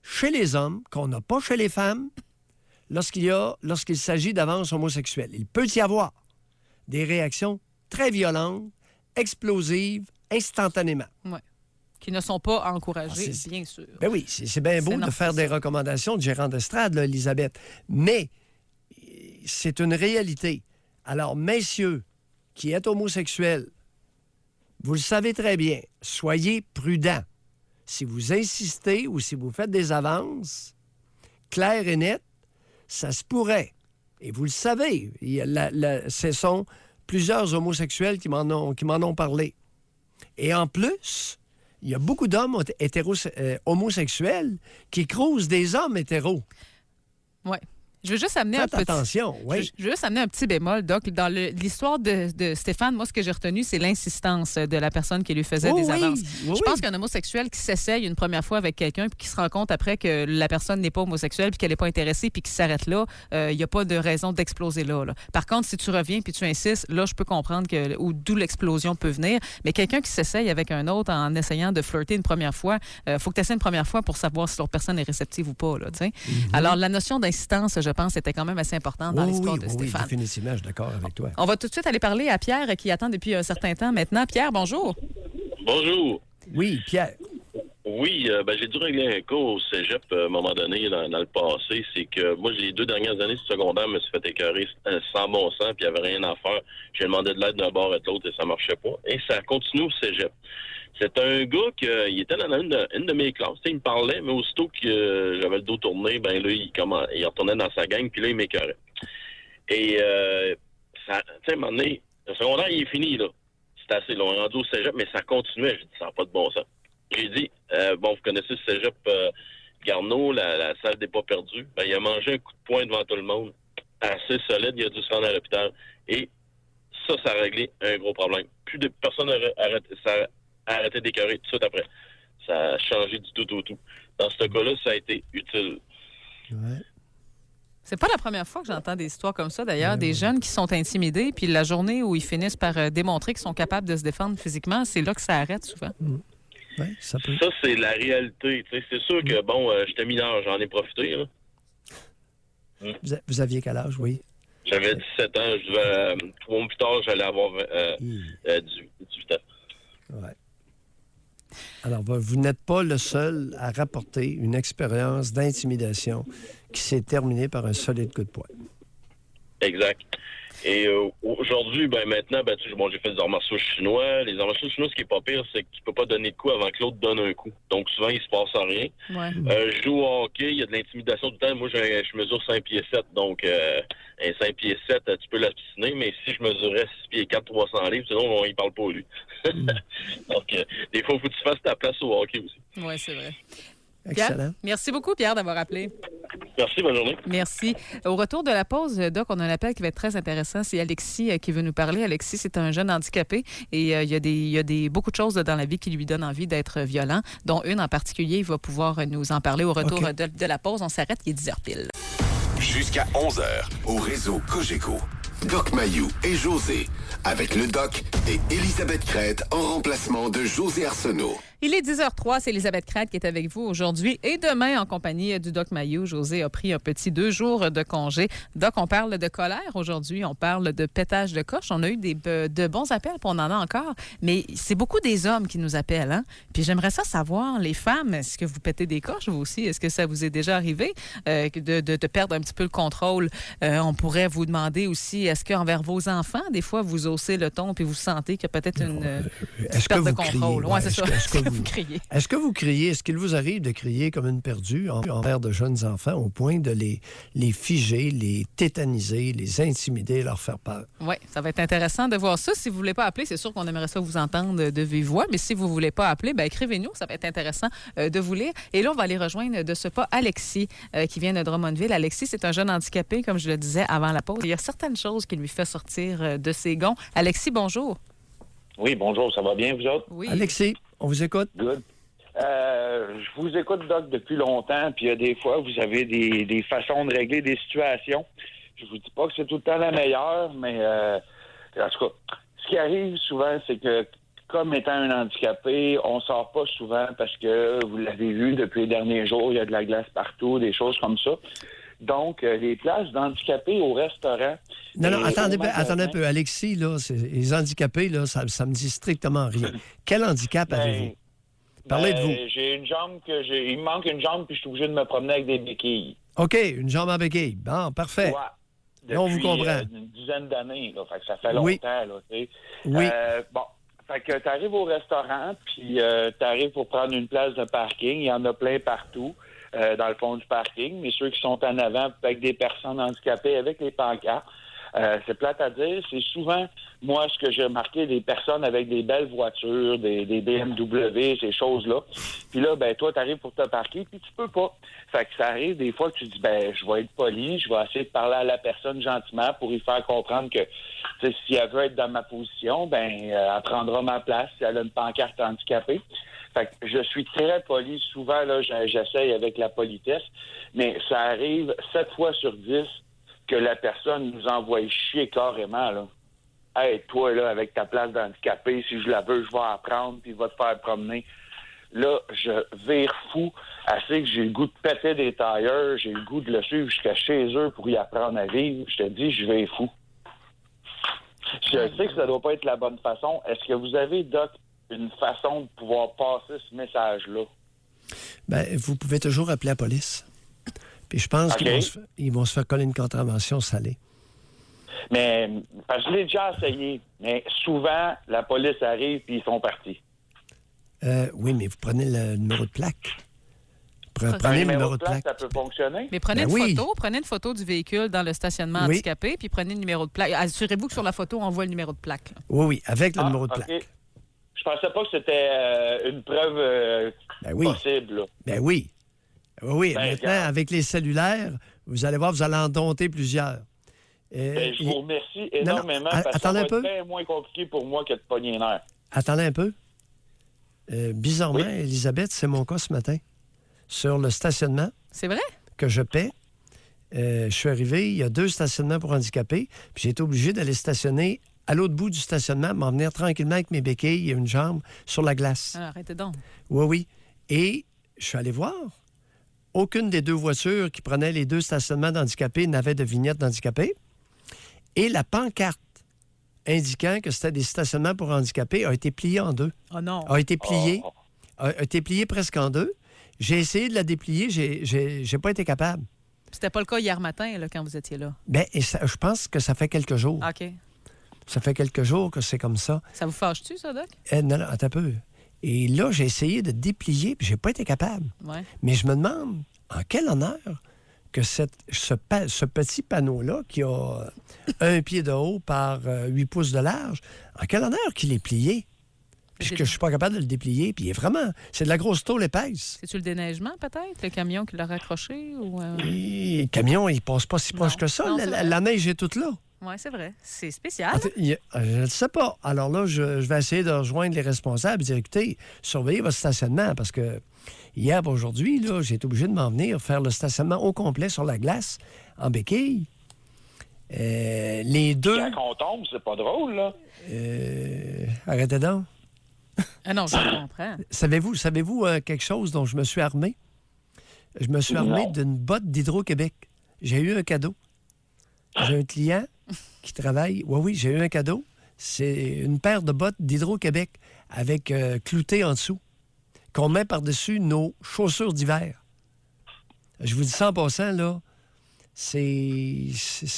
chez les hommes qu'on n'a pas chez les femmes lorsqu'il s'agit d'avances homosexuelles. Il peut y avoir des réactions très violentes, explosives, instantanément. Ouais. Qui ne sont pas encouragées, Ah, c'est- bien sûr. Ben oui, c'est bien beau C'est de non, faire c'est des ça. recommandations de gérant d'estrade, là, Elisabeth, mais c'est une réalité. Alors, messieurs qui êtes homosexuels, vous le savez très bien, soyez prudents. Si vous insistez ou si vous faites des avances claires et nettes, ça se pourrait Et vous le savez, ce sont plusieurs homosexuels qui m'en ont parlé. Et en plus, il y a beaucoup d'hommes homosexuels qui crousent des hommes hétéros. Oui. Je veux juste amener attention, oui. Je veux juste amener un petit bémol, Doc. Dans l'histoire de Stéphane, moi, ce que j'ai retenu, c'est l'insistance de la personne qui lui faisait des avances. Je pense qu'un homosexuel qui s'essaye une première fois avec quelqu'un puis qui se rend compte après que la personne n'est pas homosexuelle puis qu'elle n'est pas intéressée puis qu'il s'arrête là, il n'y a pas de raison d'exploser là. Par contre, si tu reviens puis tu insistes, là, je peux comprendre d'où l'explosion peut venir. Mais quelqu'un qui s'essaye avec un autre en essayant de flirter une première fois, il faut que tu essaies une première fois pour savoir si l'autre personne est réceptive ou pas. Là, Alors, la notion d'insistance, je pense, était quand même assez importante dans l'histoire de Stéphane. Oui, définitivement, je suis d'accord avec toi. On va tout de suite aller parler à Pierre qui attend depuis un certain temps maintenant. Pierre, bonjour. Bonjour. Oui, Pierre. Oui, j'ai dû régler un cas au cégep à un moment donné dans le passé. C'est que moi, les 2 dernières années de secondaire, je me suis fait écœurer sans bon sens, puis il n'y avait rien à faire. J'ai demandé de l'aide d'un bord et de l'autre et ça marchait pas. Et ça continue au cégep. C'est un gars qui était dans une de mes classes. Il me parlait, mais aussitôt que j'avais le dos tourné, ben là, il retournait dans sa gang, puis là, il m'écœurait. Et ça, tu sais, à un moment donné, le secondaire, il est fini, là. C'était assez long. Rendu au cégep, mais ça continuait. J'ai dit, ça n'a pas de bon sens. J'ai dit, vous connaissez le cégep Garneau, la salle des pas perdus. Ben, il a mangé un coup de poing devant tout le monde. Assez solide, il a dû se rendre à l'hôpital. Et ça a réglé un gros problème. Plus de personnes a arrêté d'écœurer tout de suite après. Ça a changé du tout au tout. Dans ce cas-là, ça a été utile. Ouais. C'est pas la première fois que j'entends des histoires comme ça, d'ailleurs, des jeunes qui sont intimidés, puis la journée où ils finissent par démontrer qu'ils sont capables de se défendre physiquement, c'est là que ça arrête souvent. Ouais, ça peut. Ça, c'est la réalité. T'sais. C'est sûr que, j'étais mineur, j'en ai profité. Là. Vous aviez quel âge, oui? J'avais 17 ans. 3 mois plus tard, j'allais avoir 18 ans. Ouais. Alors, vous n'êtes pas le seul à rapporter une expérience d'intimidation qui s'est terminée par un solide coup de poing. Exact. Et aujourd'hui, maintenant, j'ai fait des arts martiaux chinois. Les arts martiaux chinois, ce qui est pas pire, c'est que tu peux pas donner de coup avant que l'autre donne un coup. Donc, souvent, il se passe rien. Ouais. Je joue au hockey, il y a de l'intimidation tout le temps. Moi, je mesure 5 pieds 7, donc un 5 pieds 7, tu peux l'assassiner, mais si je mesurais 6 pieds 4, 300 livres, sinon, il parle pas, lui. Donc, des fois, il faut que tu fasses ta place au hockey aussi. Oui, c'est vrai. Excellent. Pierre, merci beaucoup, Pierre, d'avoir appelé. Merci, bonne journée. Merci. Au retour de la pause, Doc, on a un appel qui va être très intéressant. C'est Alexis qui veut nous parler. Alexis, c'est un jeune handicapé et il y a beaucoup de choses dans la vie qui lui donnent envie d'être violent, dont une en particulier. Il va pouvoir nous en parler au retour de la pause. On s'arrête, il est 10h pile. Jusqu'à 11h, au réseau Cogeco. Doc Mayou et José, avec le Doc et Élisabeth Crête en remplacement de José Arsenault. Il est 10h03, c'est Élisabeth Crête qui est avec vous aujourd'hui et demain en compagnie du Doc Mayou. José a pris un petit 2 jours de congé. Doc, on parle de colère aujourd'hui, on parle de pétage de coche. On a eu de bons appels, puis on en a encore, mais c'est beaucoup des hommes qui nous appellent. Hein? Puis j'aimerais ça savoir, les femmes, est-ce que vous pétez des coches, vous aussi? Est-ce que ça vous est déjà arrivé de perdre un petit peu le contrôle? On pourrait vous demander aussi, est-ce qu'envers vos enfants, des fois, vous haussez le ton puis vous sentez qu'il y a peut-être une perte de contrôle? Oui, c'est ça. Vous criez. Est-ce que vous criez? Est-ce qu'il vous arrive de crier comme une perdue envers de jeunes enfants au point de les figer, les tétaniser, les intimider, leur faire peur? Oui, ça va être intéressant de voir ça. Si vous ne voulez pas appeler, c'est sûr qu'on aimerait ça vous entendre de vive voix, mais si vous ne voulez pas appeler, écrivez-nous. Ça va être intéressant de vous lire. Et là, on va aller rejoindre de ce pas Alexis qui vient de Drummondville. Alexis, c'est un jeune handicapé, comme je le disais avant la pause. Il y a certaines choses qui lui fait sortir de ses gonds. Alexis, bonjour. Oui, bonjour, ça va bien, vous autres? Oui. Alexis, on vous écoute. Good. Je vous écoute, Doc, depuis longtemps, puis il y a des fois, vous avez des façons de régler des situations. Je vous dis pas que c'est tout le temps la meilleure, mais en tout cas, ce qui arrive souvent, c'est que comme étant un handicapé, on sort pas souvent parce que, vous l'avez vu depuis les derniers jours, il y a de la glace partout, des choses comme ça. Donc, les places d'handicapés au restaurant... Non, attendez un peu. Alexis, là, les handicapés, là, ça me dit strictement rien. Quel handicap avez-vous? Parlez de vous. J'ai une jambe il me manque une jambe, puis je suis obligé de me promener avec des béquilles. OK, une jambe en béquille. Bon, parfait. Ouais. Depuis, on vous comprend. Une dizaine d'années, là. Fait que ça fait longtemps, Oui. là, tu sais. Oui. Bon. Fait que t'arrives au restaurant, puis t'arrives pour prendre une place de parking. Il y en a plein partout. dans le fond du parking, mais ceux qui sont en avant avec des personnes handicapées, avec les pancartes. C'est plate à dire. C'est souvent, moi, ce que j'ai remarqué, des personnes avec des belles voitures, des BMW, ces choses-là. Puis là, ben toi, tu arrives pour te parquer, puis tu peux pas. Fait que ça arrive des fois que tu dis, ben je vais être poli, je vais essayer de parler à la personne gentiment pour lui faire comprendre que si elle veut être dans ma position, ben elle prendra ma place si elle a une pancarte handicapée. Fait que je suis très poli. Souvent, là, j'essaye avec la politesse, mais ça arrive 7 fois sur 10 que la personne nous envoie chier carrément, là. Hey, toi, là, avec ta place d'handicapé, si je la veux, je vais en prendre, puis va te faire promener. Là, je vire fou. Assez que j'ai le goût de péter des tailleurs, j'ai le goût de le suivre jusqu'à chez eux pour y apprendre à vivre. Je te dis, je vais fou. Je sais que ça doit pas être la bonne façon. Est-ce que vous avez, Doc, une façon de pouvoir passer ce message-là? Bien, vous pouvez toujours appeler la police. Puis je pense qu'ils vont se faire coller une contravention salée. Mais, parce que je l'ai déjà essayé, mais souvent, la police arrive puis ils sont partis. Oui, mais vous prenez le numéro de plaque. Prenez le numéro de plaque. Ça peut fonctionner? Mais prenez une photo du véhicule dans le stationnement handicapé, puis prenez le numéro de plaque. Assurez-vous que sur la photo, on voit le numéro de plaque. Là. Oui, avec le numéro de plaque. Je pensais pas que c'était une preuve possible. Là. Ben oui. Oui, maintenant, avec les cellulaires, vous allez voir, vous allez en dompter plusieurs. Je vous remercie énormément parce que ça va être bien moins compliqué pour moi que de pogner un air. Attendez un peu. Bizarrement, Elisabeth, c'est mon cas ce matin. Sur le stationnement. C'est vrai? Que je paie. Je suis arrivé, il y a 2 stationnements pour handicapés, puis j'ai été obligé d'aller stationner à l'autre bout du stationnement, m'en venir tranquillement avec mes béquilles et une jambe sur la glace. Alors, arrêtez donc. Oui. Et je suis allé voir. Aucune des 2 voitures qui prenaient les 2 stationnements d'handicapés n'avait de vignette d'handicapés. Et la pancarte indiquant que c'était des stationnements pour handicapés a été pliée en 2. Oh non! A été pliée presque en 2. J'ai essayé de la déplier, j'ai pas été capable. C'était pas le cas hier matin, là, quand vous étiez là? Bien, je pense que ça fait quelques jours. OK. Ça fait quelques jours que c'est comme ça. Ça vous fâche-tu, ça, Doc? Non, attends un peu. Et là, j'ai essayé de déplier, puis j'ai pas été capable. Ouais. Mais je me demande, en quel honneur que ce petit panneau-là, qui a 1 pied de haut par 8 pouces de large, en quel honneur qu'il est plié? Puisque je suis pas capable de le déplier, puis il est vraiment... C'est de la grosse tôle épaisse. C'est-tu le déneigement, peut-être? Le camion qui l'a raccroché? Ou le camion, il passe pas si proche que ça. La neige est toute là. Oui, c'est vrai. C'est spécial. Je ne sais pas. Alors là, je vais essayer de rejoindre les responsables et dire, écoutez, surveillez votre stationnement, parce que hier et aujourd'hui, là, j'ai été obligé de m'en venir faire le stationnement au complet sur la glace, en béquille. Les 2... Quand on tombe, c'est pas drôle, là. Arrêtez donc. Ah non, je comprends. Savez-vous quelque chose dont je me suis armé? Je me suis armé d'une botte d'Hydro-Québec. J'ai eu un cadeau. J'ai un client qui travaille. Oui, j'ai eu un cadeau. C'est une paire de bottes d'Hydro-Québec avec clouté en dessous qu'on met par-dessus nos chaussures d'hiver. Je vous dis ça en passant, là, c'est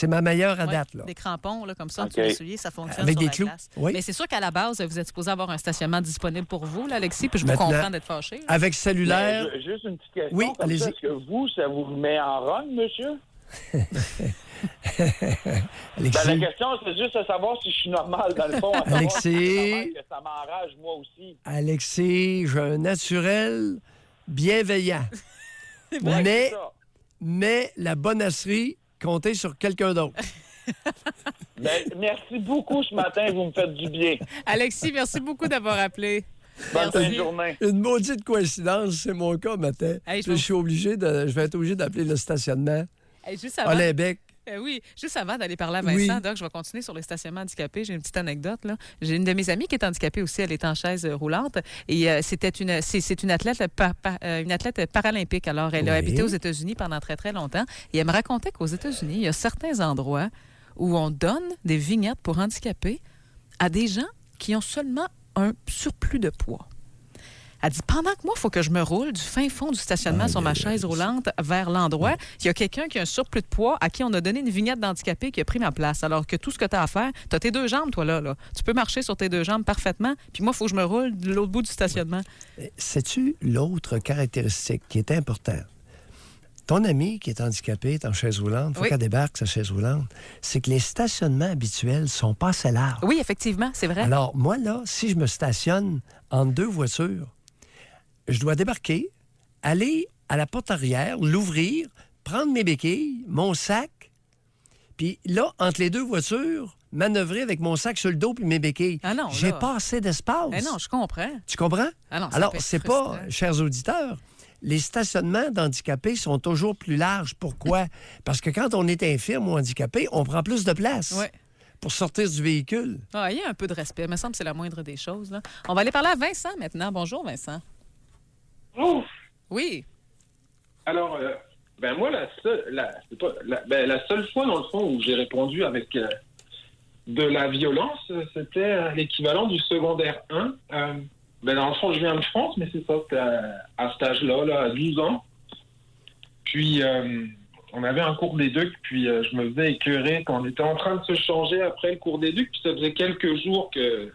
ma meilleure à date. Là. Des crampons, là, comme ça, tu les souliers, ça fonctionne avec sur des clous. Glace. Oui. Mais c'est sûr qu'à la base, vous êtes supposé avoir un stationnement disponible pour vous, là, Alexis, puis je vous comprends d'être fâché. Là. Avec cellulaire... Juste une petite question. Oui, allez-y. Est-ce que ça vous met en run, monsieur? Alexis... la question, c'est juste de savoir si je suis normal, dans le fond. Alexis... Que ça m'enrage, moi aussi. Alexis, j'ai un naturel bienveillant. Mais la bonasserie, comptez sur quelqu'un d'autre. Merci beaucoup ce matin, vous me faites du bien. Alexis, merci beaucoup d'avoir appelé. Bonne fin de journée. Une maudite coïncidence, c'est mon cas matin. Hey, je vais être obligé d'appeler le stationnement. Juste avant... Olympique. Oui, juste avant d'aller parler à Vincent, Doc, je vais continuer sur les stationnements handicapés. J'ai une petite anecdote. Là. J'ai une de mes amies qui est handicapée aussi. Elle est en chaise roulante. Et c'est une athlète paralympique. Alors, elle a habité aux États-Unis pendant très, très longtemps. Et elle me racontait qu'aux États-Unis, il y a certains endroits où on donne des vignettes pour handicapés à des gens qui ont seulement un surplus de poids. Elle dit, pendant que moi, il faut que je me roule du fin fond du stationnement sur ma chaise roulante vers l'endroit, il y a quelqu'un qui a un surplus de poids à qui on a donné une vignette d'handicapé qui a pris ma place. Alors que tout ce que tu as à faire, tu as tes 2 jambes, toi, là. Tu peux marcher sur tes 2 jambes parfaitement, puis moi, il faut que je me roule de l'autre bout du stationnement. Sais-tu l'autre caractéristique qui est importante? ton ami qui est handicapé, est en chaise roulante, il faut Oui. qu'elle débarque sa chaise roulante. C'est que les stationnements habituels sont pas assez larges. Oui, effectivement, c'est vrai. Alors, moi, là, si je me stationne entre deux voitures, je dois débarquer, aller à la porte arrière, l'ouvrir, prendre mes béquilles, mon sac, puis là, entre les deux voitures, manœuvrer avec mon sac sur le dos puis mes béquilles. Ah non, J'ai là. pas assez d'espace. Eh non, je comprends. Tu comprends? Ah non, ça Alors, peut être c'est pas, frustrant. chers auditeurs, les stationnements d'handicapés sont toujours plus larges. Pourquoi? Parce que quand on est infirme ou handicapé, on prend plus de place Oui. pour sortir du véhicule. Ah, il y a un peu de respect. Il me semble que c'est la moindre des choses. Là. On va aller parler à Vincent maintenant. Bonjour, Vincent. Oh! Oui. Alors, moi, la seule fois, dans le fond, où j'ai répondu avec de la violence, c'était l'équivalent du secondaire 1. Dans le fond, je viens de France, mais c'est ça, c'était à cet âge-là, là, à 12 ans. Puis, on avait un cours d'éduc, puis je me faisais écœurer quand on était en train de se changer après le cours d'éduc. Puis ça faisait quelques jours que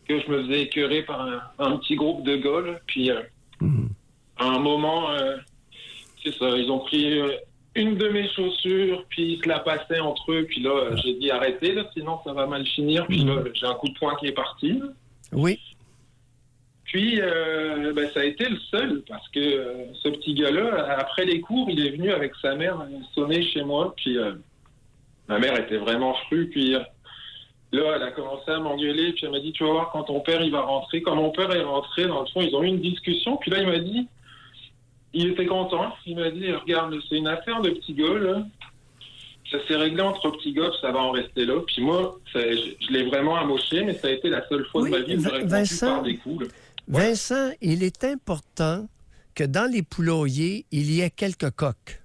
je me faisais écœurer par un petit groupe de gars, là. Puis, à un moment, c'est ça, ils ont pris une de mes chaussures, puis ils se la passaient entre eux. Puis là, j'ai dit arrêtez, là, sinon ça va mal finir. Puis là, j'ai un coup de poing qui est parti. Là. Oui. Puis, ça a été le seul, parce que ce petit gars-là, après les cours, il est venu avec sa mère sonner chez moi. Puis, ma mère était vraiment frue. Puis, là, elle a commencé à m'engueuler. Puis, elle m'a dit, tu vas voir, quand ton père, il va rentrer. Quand mon père est rentré, dans le fond, ils ont eu une discussion. Puis là, il m'a dit, il était content. Il m'a dit, regarde, c'est une affaire de petit gars, là. Ça s'est réglé entre petits gars, puis ça va en rester là. Puis moi, je l'ai vraiment amoché, mais ça a été la seule fois Oui, de ma vie où j'ai répondu Vincent, par des coups, là. Vincent, il est important que dans les poulaillers, il y ait quelques coqs.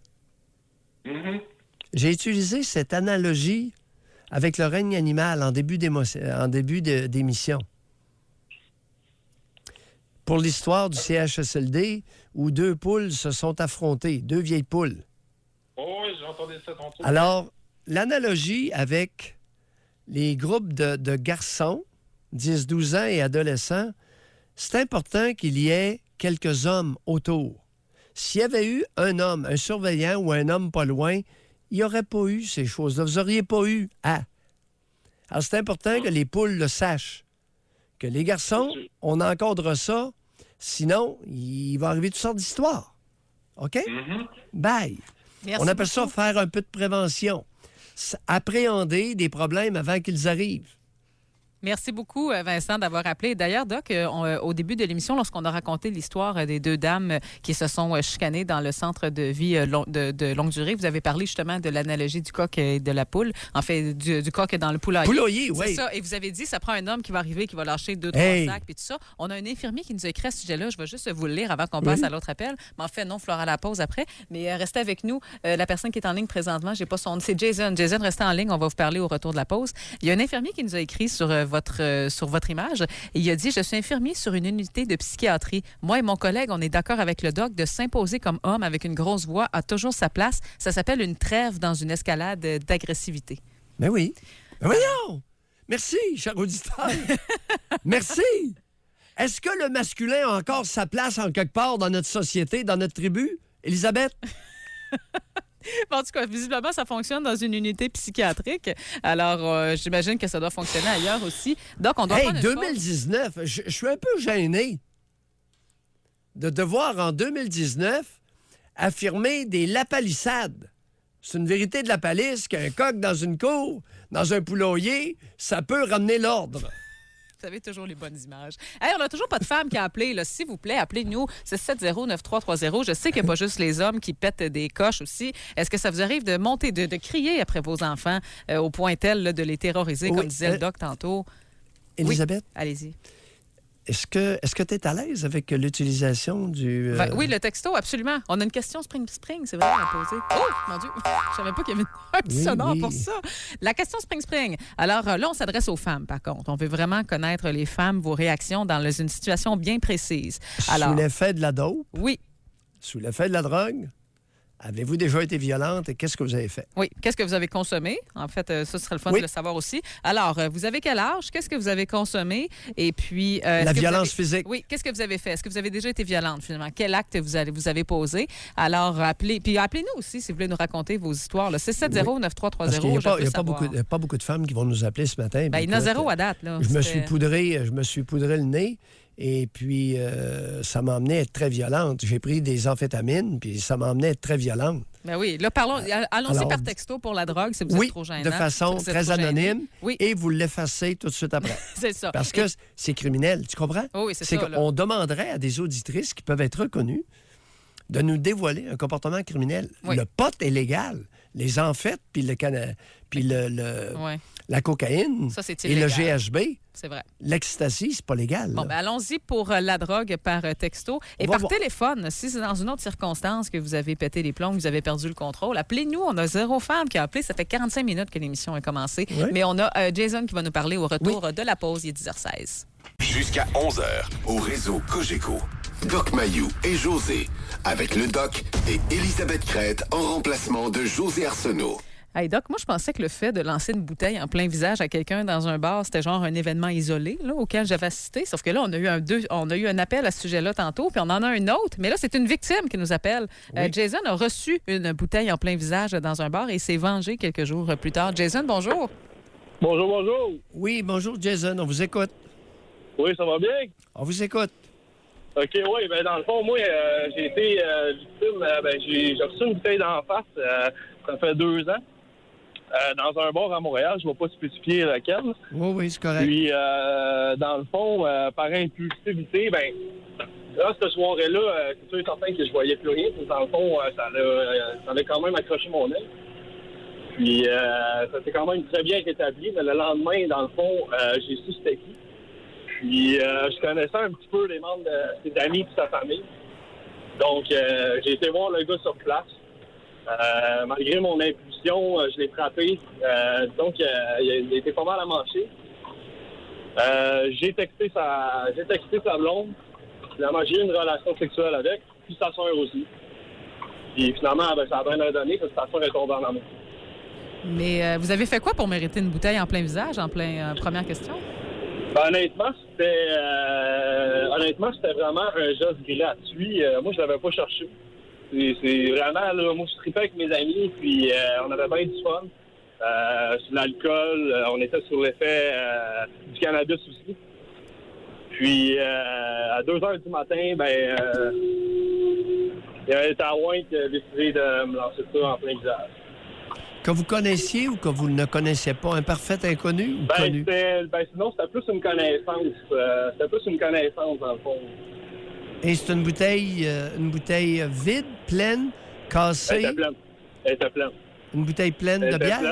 Mhm. J'ai utilisé cette analogie avec le règne animal en début d'émission. Pour l'histoire du CHSLD, où deux poules se sont affrontées, deux vieilles poules. Oh oui, j'ai entendu ça tantôt. Alors, l'analogie avec les groupes de garçons, 10, 12 ans et adolescents, c'est important qu'il y ait quelques hommes autour. S'il y avait eu un homme, un surveillant ou un homme pas loin, il n'y aurait pas eu ces choses-là. Vous n'auriez pas eu à. Alors, c'est important que les poules le sachent. Que les garçons, on encadre ça, sinon, il va arriver toutes sortes d'histoires. OK? Mhm. Bye. Merci On appelle ça beaucoup. faire un peu de prévention. Appréhender des problèmes avant qu'ils arrivent. Merci beaucoup, Vincent, d'avoir appelé. D'ailleurs, Doc, au début de l'émission, lorsqu'on a raconté l'histoire des deux dames qui se sont chicanées dans le centre de vie de longue durée, vous avez parlé justement de l'analogie du coq et de la poule, en fait, du coq dans le poulailler. Poulailler, C'est oui. ça. Et vous avez dit, ça prend un homme qui va arriver, qui va lâcher 2-3 Hey. sacs, puis tout ça. On a un infirmier qui nous a écrit à ce sujet-là. Je vais juste vous le lire avant qu'on passe à l'autre appel. Mais en fait, non, Flora, à la pause après. Mais restez avec nous. La personne qui est en ligne présentement, j'ai pas son nom. C'est Jason. Jason, restez en ligne. On va vous parler au retour de la pause. Il y a un infirmier qui nous a écrit sur votre image. Et il a dit, je suis infirmier sur une unité de psychiatrie. Moi et mon collègue, on est d'accord avec le doc de s'imposer comme homme avec une grosse voix a toujours sa place. Ça s'appelle une trêve dans une escalade d'agressivité. Mais oui. Mais voyons! Merci, cher auditeur. Merci. Est-ce que le masculin a encore sa place en quelque part dans notre société, dans notre tribu? Élisabeth? En tout cas, visiblement, ça fonctionne dans une unité psychiatrique. Alors, j'imagine que ça doit fonctionner ailleurs aussi. Donc, on doit Hey, prendre une pause. 2019, je suis un peu gêné de devoir, en 2019, affirmer des lapalissades. C'est une vérité de la palisse qu'un coq dans une cour, dans un poulailler, ça peut ramener l'ordre. Vous avez toujours les bonnes images. Hey, on n'a toujours pas de femme qui a appelé. Là. S'il vous plaît, appelez-nous 670-9330. Je sais qu'il n'y a pas juste les hommes qui pètent des coches aussi. Est-ce que ça vous arrive de monter, de crier après vos enfants au point tel là, de les terroriser, Oui, comme disait le doc tantôt? Élisabeth, Allez-y. est-ce que tu es à l'aise avec l'utilisation du... Oui, le texto, absolument. On a une question Spring, c'est vrai, à poser. Oh, mon Dieu, je savais pas qu'il y avait un petit Oui, sonore oui. pour ça. La question Spring. Alors là, on s'adresse aux femmes, par contre. On veut vraiment connaître les femmes, vos réactions dans une situation bien précise. Alors, Sous l'effet de la dope, oui, sous l'effet de la drogue, Avez-vous déjà été violente et qu'est-ce que vous avez fait? Oui. Qu'est-ce que vous avez consommé? En fait, ça serait le fun de le savoir aussi. Alors, vous avez quel âge? Qu'est-ce que vous avez consommé? Et puis... La violence physique. Oui. Qu'est-ce que vous avez fait? Est-ce que vous avez déjà été violente, finalement? Quel acte vous avez posé? Alors, appelez-nous aussi si vous voulez nous raconter vos histoires. 670-9330. Il n'y a pas beaucoup de femmes qui vont nous appeler ce matin. Il y en a zéro à date. Là. Je me suis poudré le nez. Et puis, ça m'a amené à être très violente. J'ai pris des amphétamines, puis ça m'a amené à être très violente. Ben oui. Là, allons-y par texto pour la drogue, si vous êtes trop gênant. De façon très anonyme. Oui. Et vous l'effacez tout de suite après. C'est ça. Parce que c'est criminel, tu comprends? Oui, c'est ça. On demanderait à des auditrices qui peuvent être reconnues de nous dévoiler un comportement criminel. Oui. Le pot est légal. Les amphettes, puis la cocaïne ça, c'est et le illégal. GHB. C'est vrai. L'ecstasy, c'est pas légal. Bon, ben allons-y pour la drogue par texto. Et par téléphone, si c'est dans une autre circonstance que vous avez pété les plombs, que vous avez perdu le contrôle, appelez-nous. On a 0 femme qui a appelé. Ça fait 45 minutes que l'émission a commencé. Oui. Mais on a Jason qui va nous parler au retour de la pause. Il est 10h16. Jusqu'à 11h, au réseau Cogeco. Doc Mayou et José, avec le Doc et Elisabeth Crête en remplacement de José Arsenault. Hey Doc, moi je pensais que le fait de lancer une bouteille en plein visage à quelqu'un dans un bar, c'était genre un événement isolé là, auquel j'avais assisté. Sauf que là, on a eu un appel à ce sujet-là tantôt, puis on en a un autre. Mais là, c'est une victime qui nous appelle. Oui. Jason a reçu une bouteille en plein visage dans un bar et s'est vengé quelques jours plus tard. Jason, bonjour. Bonjour. Oui, bonjour Jason, on vous écoute. Oui, ça va bien? On vous écoute. OK, oui, ben dans le fond, moi, j'ai été victime, j'ai reçu une bouteille d'en face, ça fait 2 ans, dans un bar à Montréal, je ne vais pas spécifier lequel. Oui, c'est correct. Puis, dans le fond, par impulsivité, là, cette soirée-là, c'est sûr et certain que je voyais plus rien, puis dans le fond, ça a quand même accroché mon œil. Puis, ça s'est quand même très bien établi, mais le lendemain, dans le fond, j'ai su c'était qui. Puis, je connaissais un petit peu les membres de ses amis et de sa famille. Donc, j'ai été voir le gars sur place. Malgré mon impulsion, je l'ai frappé. Donc, il a été pas mal à mancher. J'ai texté sa blonde. Finalement, j'ai eu une relation sexuelle avec. Puis sa soeur aussi. Puis finalement, ça a bien donné parce que sa soeur est tombée en amour. Mais vous avez fait quoi pour mériter une bouteille en plein visage, en plein première question? Honnêtement, c'était vraiment un geste gratuit. Moi, je l'avais pas cherché. C'est vraiment, là, moi, je tripais avec mes amis, puis on avait bien du fun. Sur l'alcool, on était sur l'effet du cannabis aussi. Puis, à 2 h du matin, il y avait un taouin qui a décidé de me lancer ça en plein visage. Que vous connaissiez ou que vous ne connaissiez pas? Un parfait inconnu ou connu? Sinon, c'était plus une connaissance. Dans le fond. Et c'est une bouteille vide, pleine, cassée? Elle était pleine. Une bouteille pleine de bière?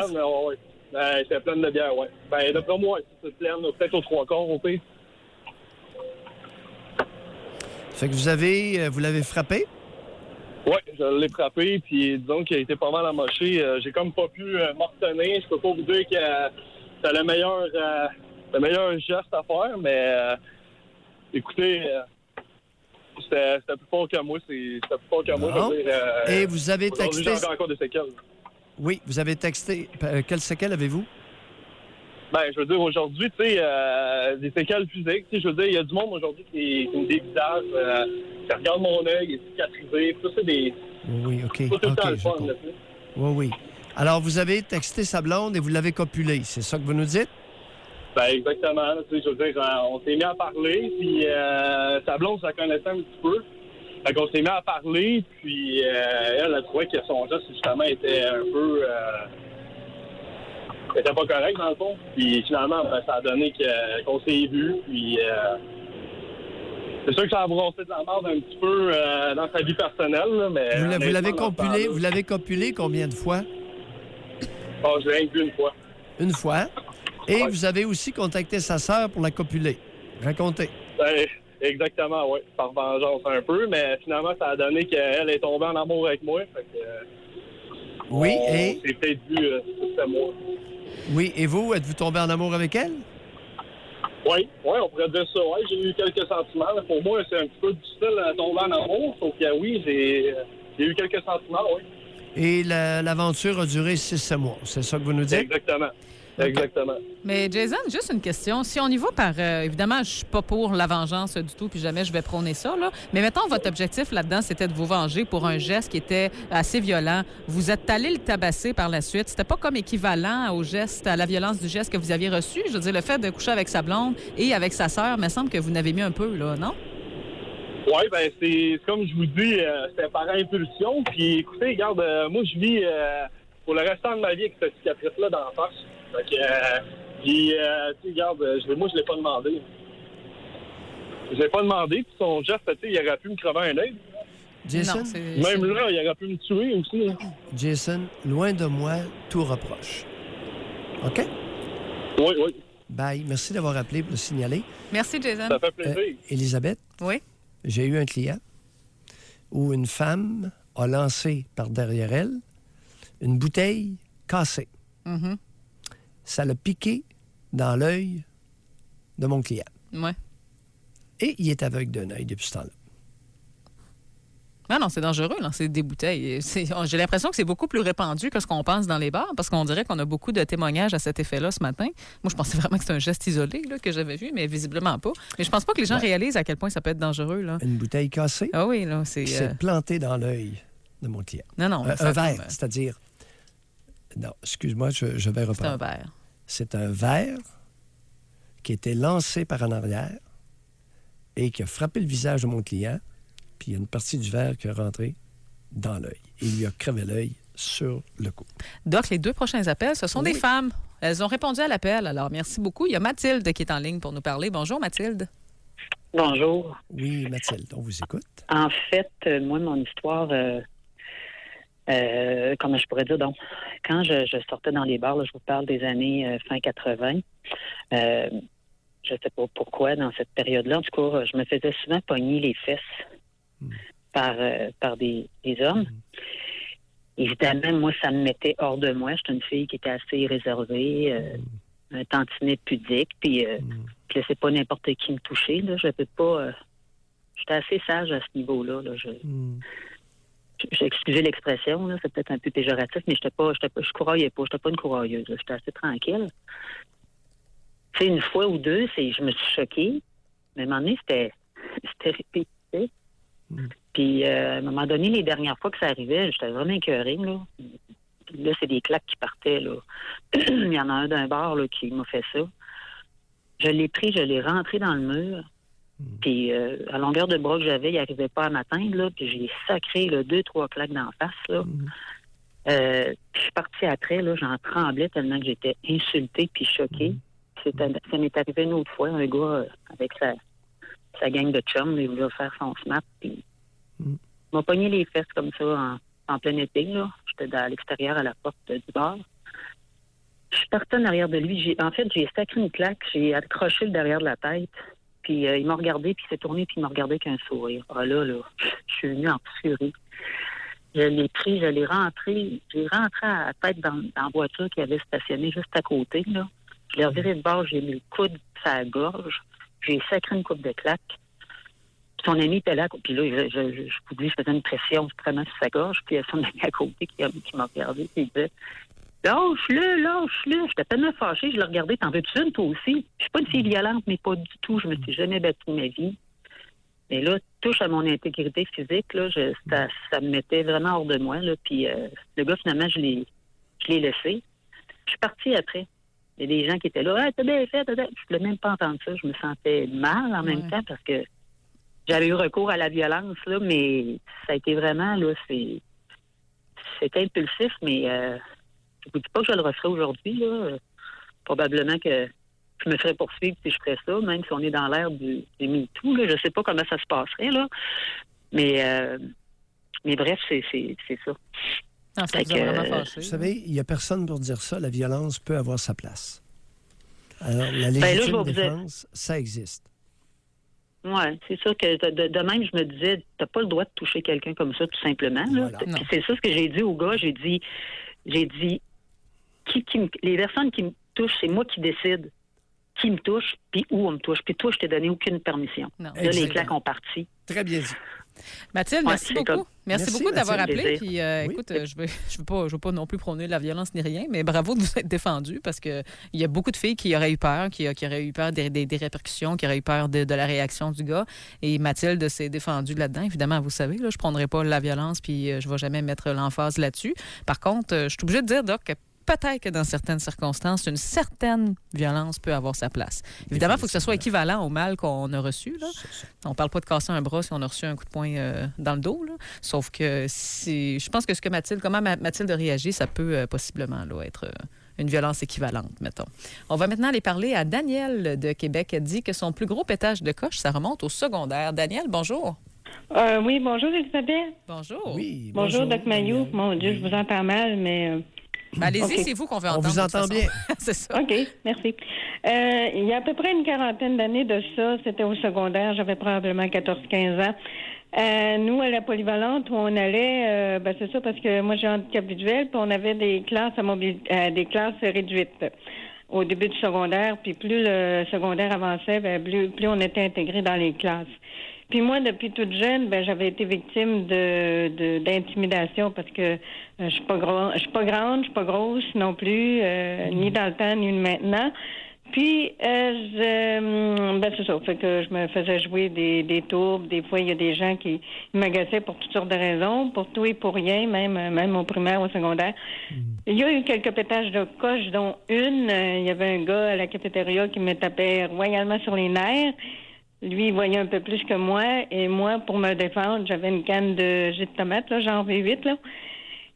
Elle était pleine de bière, oui. D'après moi, c'est pleine, peut-être aux 3/4 au pire. Fait que vous l'avez frappé? Oui, je l'ai frappé, puis disons qu'il a été pas mal amoché. J'ai comme pas pu m'en retenir. Je peux pas vous dire que c'est le meilleur geste à faire, mais écoutez, c'était plus fort que moi. C'était plus fort que moi. Je veux dire, et vous avez texté... J'ai encore des séquelles. Oui, vous avez texté. Quelles séquelles avez-vous? Je veux dire, aujourd'hui, tu sais, des séquelles physiques. Je veux dire, il y a du monde aujourd'hui qui me dévisage, qui regarde mon œil, il est cicatrisé. Tout ça, c'est des... Oui, OK. Tout le temps le fun, là, oui. Alors, vous avez texté sa blonde et vous l'avez copulé. C'est ça que vous nous dites? Exactement. Tu sais, je veux dire, on s'est mis à parler, puis sa blonde, ça connaissait un petit peu. Fait qu'on s'est mis à parler, puis elle a trouvé que son geste, justement, était un peu... était pas correct, dans le fond. Puis finalement, ça a donné qu'on s'est vus, puis... c'est sûr que ça a brossé de la merde un petit peu dans sa vie personnelle, là, mais... Vous l'avez copulé combien de fois? Je l'ai vu une fois. Une fois. Et vous avez aussi contacté sa sœur pour la copuler. Racontez. Exactement, oui. Par vengeance un peu, mais finalement, ça a donné qu'elle est tombée en amour avec moi. Fait que, oui, et... C'est peut-être dû, c'était moi. Oui, et vous, êtes-vous tombé en amour avec elle? Oui, on pourrait dire ça. Oui, j'ai eu quelques sentiments. Pour moi, c'est un petit peu difficile de tomber en amour. Sauf que oui, j'ai eu quelques sentiments, oui. Et l'aventure a duré 6-7 mois. C'est ça que vous nous dites? Exactement. Exactement. Mais Jason, juste une question. Si on y va par... évidemment, je suis pas pour la vengeance du tout, puis jamais je vais prôner ça, là. Mais mettons, votre objectif là-dedans, c'était de vous venger pour un geste qui était assez violent. Vous êtes allé le tabasser par la suite. C'était pas comme équivalent au geste, à la violence du geste que vous aviez reçu. Je veux dire, le fait de coucher avec sa blonde et avec sa sœur, me semble que vous n'avez mis un peu, là, non? Oui, ben c'est comme je vous dis, c'était par impulsion. Puis écoutez, regarde, moi je vis pour le restant de ma vie avec cette cicatrice-là dans la face. Fait que, puis, tu sais, regarde, moi je l'ai pas demandé. Je l'ai pas demandé, puis son geste, tu sais, il aurait pu me crever un œil. Jason? Non, Même là, il aurait pu me tuer aussi. Hein. Jason, loin de moi, tout reproche. OK? Oui, oui. Bye. Merci d'avoir appelé pour le signaler. Merci, Jason. Ça fait plaisir. Élisabeth? Oui? J'ai eu un client où une femme a lancé par derrière elle une bouteille cassée. Mm-hmm. Ça l'a piqué dans l'œil de mon client. Ouais. Et il est aveugle d'un œil depuis ce temps-là. Ah non, c'est dangereux, là. C'est des bouteilles. J'ai l'impression que c'est beaucoup plus répandu que ce qu'on pense dans les bars, parce qu'on dirait qu'on a beaucoup de témoignages à cet effet-là ce matin. Moi, je pensais vraiment que c'était un geste isolé là, que j'avais vu, mais visiblement pas. Mais je pense pas que les gens réalisent à quel point ça peut être dangereux. Là. Une bouteille cassée Ah oui, là, c'est... qui s'est plantée dans l'œil de mon client. Non, un ça verre, comme, c'est-à-dire... Non, excuse-moi, je vais reprendre. C'est un verre. C'est un verre qui a été lancé par en arrière et qui a frappé le visage de mon client, puis il y a une partie du verre qui est rentrée dans l'œil. Il lui a crevé l'œil sur le coup. Doc, les 2 prochains appels, ce sont des femmes. Elles ont répondu à l'appel, alors merci beaucoup. Il y a Mathilde qui est en ligne pour nous parler. Bonjour, Mathilde. Bonjour. Oui, Mathilde, on vous écoute. En fait, moi, mon histoire, comment je pourrais dire, donc, quand je sortais dans les bars, là, je vous parle des années fin 80, je ne sais pas pourquoi, dans cette période-là, en tout cas, je me faisais souvent pogner les fesses par des hommes. Évidemment, moi, ça me mettait hors de moi. J'étais une fille qui était assez réservée, un tantinet pudique, puis je laissais pas n'importe qui me toucher. Là. Je peux pas... j'étais assez sage à ce niveau-là. Là. J'ai excusé l'expression, là, c'est peut-être un peu péjoratif, mais je couraillais pas, j'étais pas une courailleuse. Là. J'étais assez tranquille. Tu sais, une fois ou deux, je me suis choquée, mais à un moment donné, c'était répétitif. Puis, à un moment donné, les dernières fois que ça arrivait, j'étais vraiment écœurée, là. Puis là, c'est des claques qui partaient, là. Il y en a un d'un bar, là, qui m'a fait ça. Je l'ai pris, je l'ai rentré dans le mur. Puis, à longueur de bras que j'avais, il n'arrivait pas à m'atteindre, là. Puis, j'ai sacré, là, 2-3 claques d'en face, là. Puis, je suis partie après, là, j'en tremblais tellement que j'étais insultée puis choquée. Ça m'est arrivé une autre fois, un gars avec sa gang de chums, il voulait faire son snap, puis il m'a pogné les fesses comme ça en plein été, là. J'étais à l'extérieur à la porte du bar. Je suis partie en arrière de lui. J'ai sacré une claque, j'ai accroché le derrière de la tête, puis il m'a regardé, puis il s'est tourné, puis il m'a regardé avec un sourire. Ah là, je suis venue en furie. Je l'ai pris, j'ai rentré à la tête dans la voiture qui avait stationné juste à côté, là. Je l'ai reviré de bord, j'ai mis le coude sur la gorge, j'ai sacré une coupe de claques. Puis son ami était là, puis là, je faisais une pression vraiment sur sa gorge, puis il y a son ami à côté qui m'a regardé, puis il disait « Lâche-le! » J'étais tellement fâchée, je l'ai regardé, t'en veux-tu une, toi aussi? Je suis pas une fille violente, mais pas du tout, je me suis jamais battue de ma vie. Mais là, touche à mon intégrité physique, là, ça me mettait vraiment hors de moi, là, puis le gars, finalement, je l'ai laissé. Je suis partie après. Il y a des gens qui étaient là, « t'as bien fait, Je ne voulais même pas entendre ça. Je me sentais mal en même temps parce que j'avais eu recours à la violence, là, mais ça a été vraiment, là, c'était impulsif, mais je vous dis pas que je le referai aujourd'hui, là. Probablement que je me ferais poursuivre si je ferais ça, même si on est dans l'ère du MeToo, là. Je sais pas comment ça se passerait, là. Mais bref, c'est ça. Non, ça vous a vraiment fâché. Vous savez, il n'y a personne pour dire ça. La violence peut avoir sa place. Alors, la légitime défense, ça existe. Oui, c'est sûr que de même, je me disais, tu n'as pas le droit de toucher quelqu'un comme ça, tout simplement. Là. Voilà. C'est ça ce que j'ai dit au gars. J'ai dit les personnes qui me touchent, c'est moi qui décide qui me touche, puis où on me touche. Puis toi, je t'ai donné aucune permission. Non. Là, les claques ont parti. Très bien dit. Mathilde, merci c'est beaucoup. comme- Merci Merci, beaucoup d'avoir Mathilde. appelé. Plaisir. Puis, écoute, je veux pas non plus prôner la violence ni rien, mais bravo de vous être défendu parce qu'il y a beaucoup de filles qui auraient eu peur, qui auraient eu peur des répercussions, qui auraient eu peur de la réaction du gars. Et Mathilde s'est défendue là-dedans. Évidemment, vous savez, là, je ne prendrai pas la violence puis je ne vais jamais mettre l'emphase là-dessus. Par contre, je suis obligée de dire, Doc, que peut-être que dans certaines circonstances, une certaine violence peut avoir sa place. Évidemment, il faut que ce soit équivalent au mal qu'on a reçu. Là. On ne parle pas de casser un bras si on a reçu un coup de poing dans le dos. Là. Sauf que je pense que comment Mathilde réagit, ça peut possiblement là, être une violence équivalente, mettons. On va maintenant aller parler à Daniel de Québec. Elle dit que son plus gros pétage de coche, ça remonte au secondaire. Daniel, bonjour. Oui, bonjour, Elisabeth. Bonjour. Oui, Bonjour, Doc Mayou. Daniel. Mon Dieu, je vous entends mal, mais... Ben, allez-y, OK. c'est vous qu'on veut On entendre. vous de toute entend façon. bien. C'est ça. OK, merci. Il y a à peu près une quarantaine d'années de ça, c'était au secondaire, j'avais probablement 14-15 ans. Nous, à la polyvalente, où on allait, c'est ça, parce que moi, j'ai un handicap visuel, puis on avait des classes des classes réduites au début du secondaire, puis plus le secondaire avançait, plus on était intégrés dans les classes. Puis moi, depuis toute jeune, j'avais été victime d'intimidation parce que je suis pas grande, je suis pas grosse non plus, ni dans le temps ni maintenant. Puis c'est ça, fait que je me faisais jouer des tours. Des fois, il y a des gens qui m'agaçaient pour toutes sortes de raisons, pour tout et pour rien, même au primaire, au secondaire. Il y a eu quelques pétages de coche, dont une. Il y avait un gars à la cafétéria qui me tapait royalement sur les nerfs. Lui, il voyait un peu plus que moi. Et moi, pour me défendre, j'avais une canne de jus de tomate, là, genre V8, là.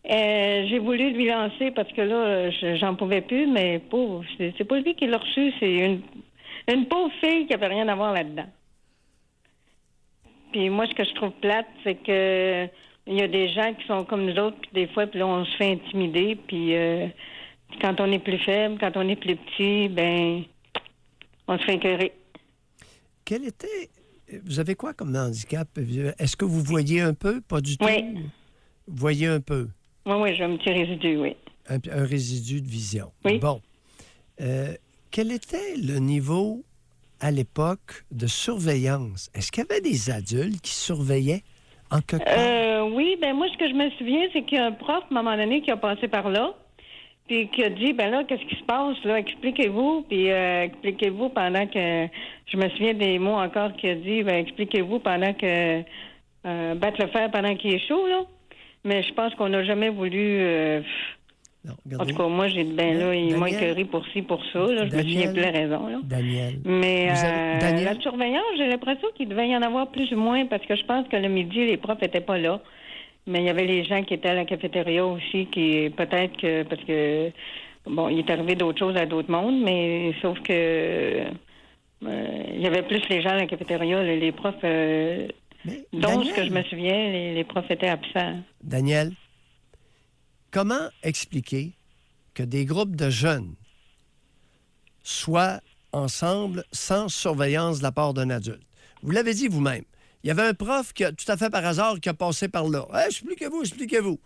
J'ai voulu lui lancer parce que là, j'en pouvais plus, mais pauvre, c'est pas lui qui l'a reçu, c'est une pauvre fille qui avait rien à voir là-dedans. Puis moi, ce que je trouve plate, c'est que il y a des gens qui sont comme nous autres, puis des fois, puis là, on se fait intimider, puis quand on est plus faible, quand on est plus petit, on se fait écœurer. Quel était... Vous avez quoi comme handicap? Est-ce que vous voyez un peu? Pas du tout? Oui. Vous voyez un peu? Oui, j'ai un petit résidu, oui. Un résidu de vision. Oui. Bon. Quel était le niveau, à l'époque, de surveillance? Est-ce qu'il y avait des adultes qui surveillaient en quelque part? Oui, moi, ce que je me souviens, c'est qu'il y a un prof, à un moment donné, qui a passé par là, puis qui a dit, là, qu'est-ce qui se passe, là? Expliquez-vous, puis expliquez-vous pendant que... Je me souviens des mots encore qu'il a dit, expliquez-vous pendant que... battre le fer pendant qu'il est chaud, là. Mais je pense qu'on n'a jamais voulu... Non, en tout cas, moi, j'ai dit, là, il m'a Daniel, écœuré pour ci, pour ça, là. Je me souviens plus la raison, là. Daniel. Mais Daniel? la surveillance, j'ai l'impression qu'il devait y en avoir plus ou moins, parce que je pense que le midi, les profs n'étaient pas là. Mais il y avait les gens qui étaient à la cafétéria aussi, qui peut-être que... Parce que, il est arrivé d'autres choses à d'autres mondes, mais sauf que... il y avait plus les gens à la cafétéria, les profs... dont, ce que je me souviens, les profs étaient absents. Daniel, comment expliquer que des groupes de jeunes soient ensemble sans surveillance de la part d'un adulte? Vous l'avez dit vous-même. Il y avait un prof qui, tout à fait par hasard, qui a passé par là. Hey, expliquez-vous.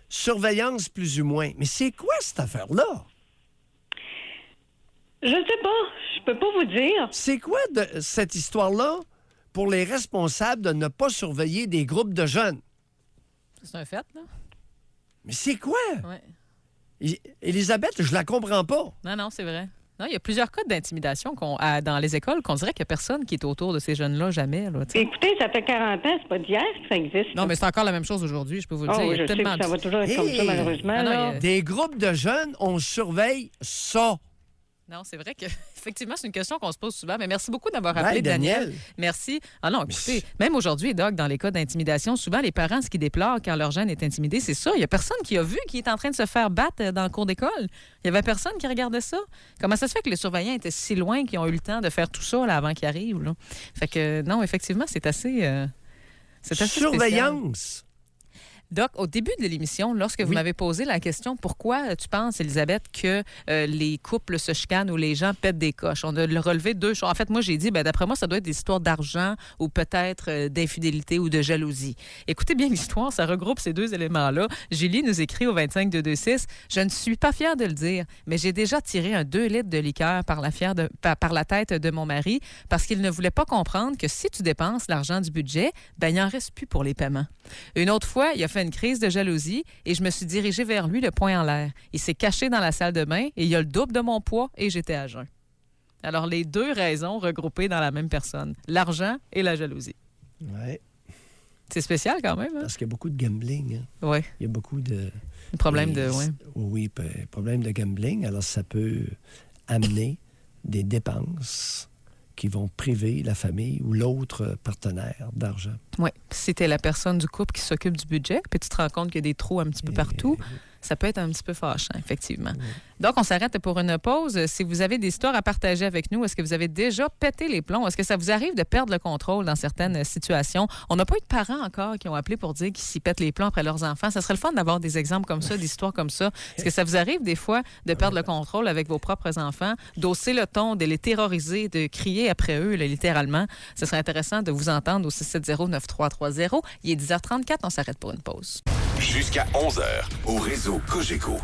Surveillance plus ou moins. Mais c'est quoi cette affaire-là? Je ne sais pas. Je peux pas vous dire. C'est quoi cette histoire-là pour les responsables de ne pas surveiller des groupes de jeunes? C'est un fait, là. Mais c'est quoi? Oui. Élisabeth, je la comprends pas. Non, c'est vrai. Non, il y a plusieurs cas d'intimidation dans les écoles qu'on dirait qu'il n'y a personne qui est autour de ces jeunes-là, jamais. Là, écoutez, ça fait 40 ans, c'est pas d'hier que ça existe. Non, mais c'est encore la même chose aujourd'hui, je peux vous le dire. Oh, Il y a je sais que ça va toujours être comme ça, malheureusement. Non, Des groupes de jeunes, on surveille ça. Non, c'est vrai que effectivement, c'est une question qu'on se pose souvent. Mais merci beaucoup d'avoir appelé, Daniel. Merci. Ah non, écoutez, même aujourd'hui, Doc, dans les cas d'intimidation, souvent, les parents, ce qu'ils déplorent quand leur jeune est intimidé, c'est ça. Il n'y a personne qui a vu qui est en train de se faire battre dans le cours d'école. Il n'y avait personne qui regardait ça. Comment ça se fait que les surveillants étaient si loin qu'ils ont eu le temps de faire tout ça là, avant qu'ils arrivent? Là? Fait que non, effectivement, c'est assez surveillance. Doc, au début de l'émission, lorsque vous m'avez posé la question pourquoi tu penses, Elisabeth, que les couples se chicanent ou les gens pètent des coches, on a relevé 2 choses. En fait, moi, j'ai dit, d'après moi, ça doit être des histoires d'argent ou peut-être d'infidélité ou de jalousie. Écoutez bien l'histoire, ça regroupe ces 2 éléments-là. Julie nous écrit au 25226 « Je ne suis pas fière de le dire, mais j'ai déjà tiré un 2 litres de liqueur par la tête de mon mari parce qu'il ne voulait pas comprendre que si tu dépenses l'argent du budget, il n'en reste plus pour les paiements. Une autre fois, il a fait une crise de jalousie et je me suis dirigée vers lui le poing en l'air. Il s'est caché dans la salle de bain et il a le double de mon poids et j'étais à jeun. » Alors, les 2 raisons regroupées dans la même personne, l'argent et la jalousie. Oui. C'est spécial quand même. Hein? Parce qu'il y a beaucoup de gambling. Hein? Oui. Il y a beaucoup de... Problème de... Oui, problème de gambling. Alors, ça peut amener des dépenses qui vont priver la famille ou l'autre partenaire d'argent. Oui. Si tu es la personne du couple qui s'occupe du budget, puis tu te rends compte qu'il y a des trous un petit peu partout, ça peut être un petit peu fâchant, effectivement. Oui. Donc, on s'arrête pour une pause. Si vous avez des histoires à partager avec nous, est-ce que vous avez déjà pété les plombs? Est-ce que ça vous arrive de perdre le contrôle dans certaines situations? On n'a pas eu de parents encore qui ont appelé pour dire qu'ils s'y pètent les plombs après leurs enfants. Ça serait le fun d'avoir des exemples comme ça, d'histoires comme ça. Est-ce que ça vous arrive des fois de perdre le contrôle avec vos propres enfants, d'hausser le ton, de les terroriser, de crier après eux, là, littéralement? Ce serait intéressant de vous entendre au 670-9330. Il est 10h34, on s'arrête pour une pause. Jusqu'à 11h, au réseau Cogeco.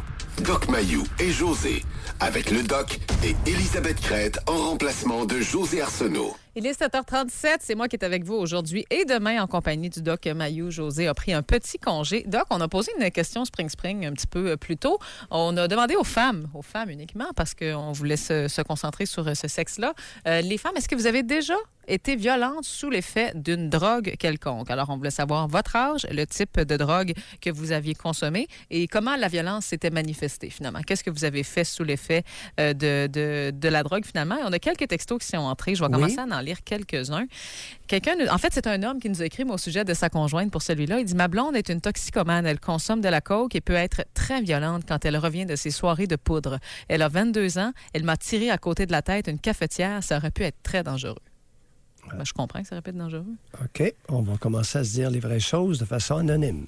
Doc Mayou et José, avec le Doc et Elisabeth Crête en remplacement de José Arsenault. Il est 7h37, c'est moi qui est avec vous aujourd'hui et demain en compagnie du Doc Mayou. José a pris un petit congé. Doc, on a posé une question Spring un petit peu plus tôt. On a demandé aux femmes uniquement parce qu'on voulait se concentrer sur ce sexe-là. Les femmes, est-ce que vous avez déjà été violente sous l'effet d'une drogue quelconque? Alors, on voulait savoir votre âge, le type de drogue que vous aviez consommé et comment la violence s'était manifestée finalement. Qu'est-ce que vous avez fait sous l'effet de la drogue finalement? Et on a quelques textos qui sont entrés. Je vais commencer à en lire quelques-uns. En fait, c'est un homme qui nous a écrit au sujet de sa conjointe pour celui-là. Il dit « Ma blonde est une toxicomane. Elle consomme de la coke et peut être très violente quand elle revient de ses soirées de poudre. Elle a 22 ans. Elle m'a tiré à côté de la tête une cafetière. Ça aurait pu être très dangereux. » Je comprends que ça aurait pu être dangereux. OK. On va commencer à se dire les vraies choses de façon anonyme.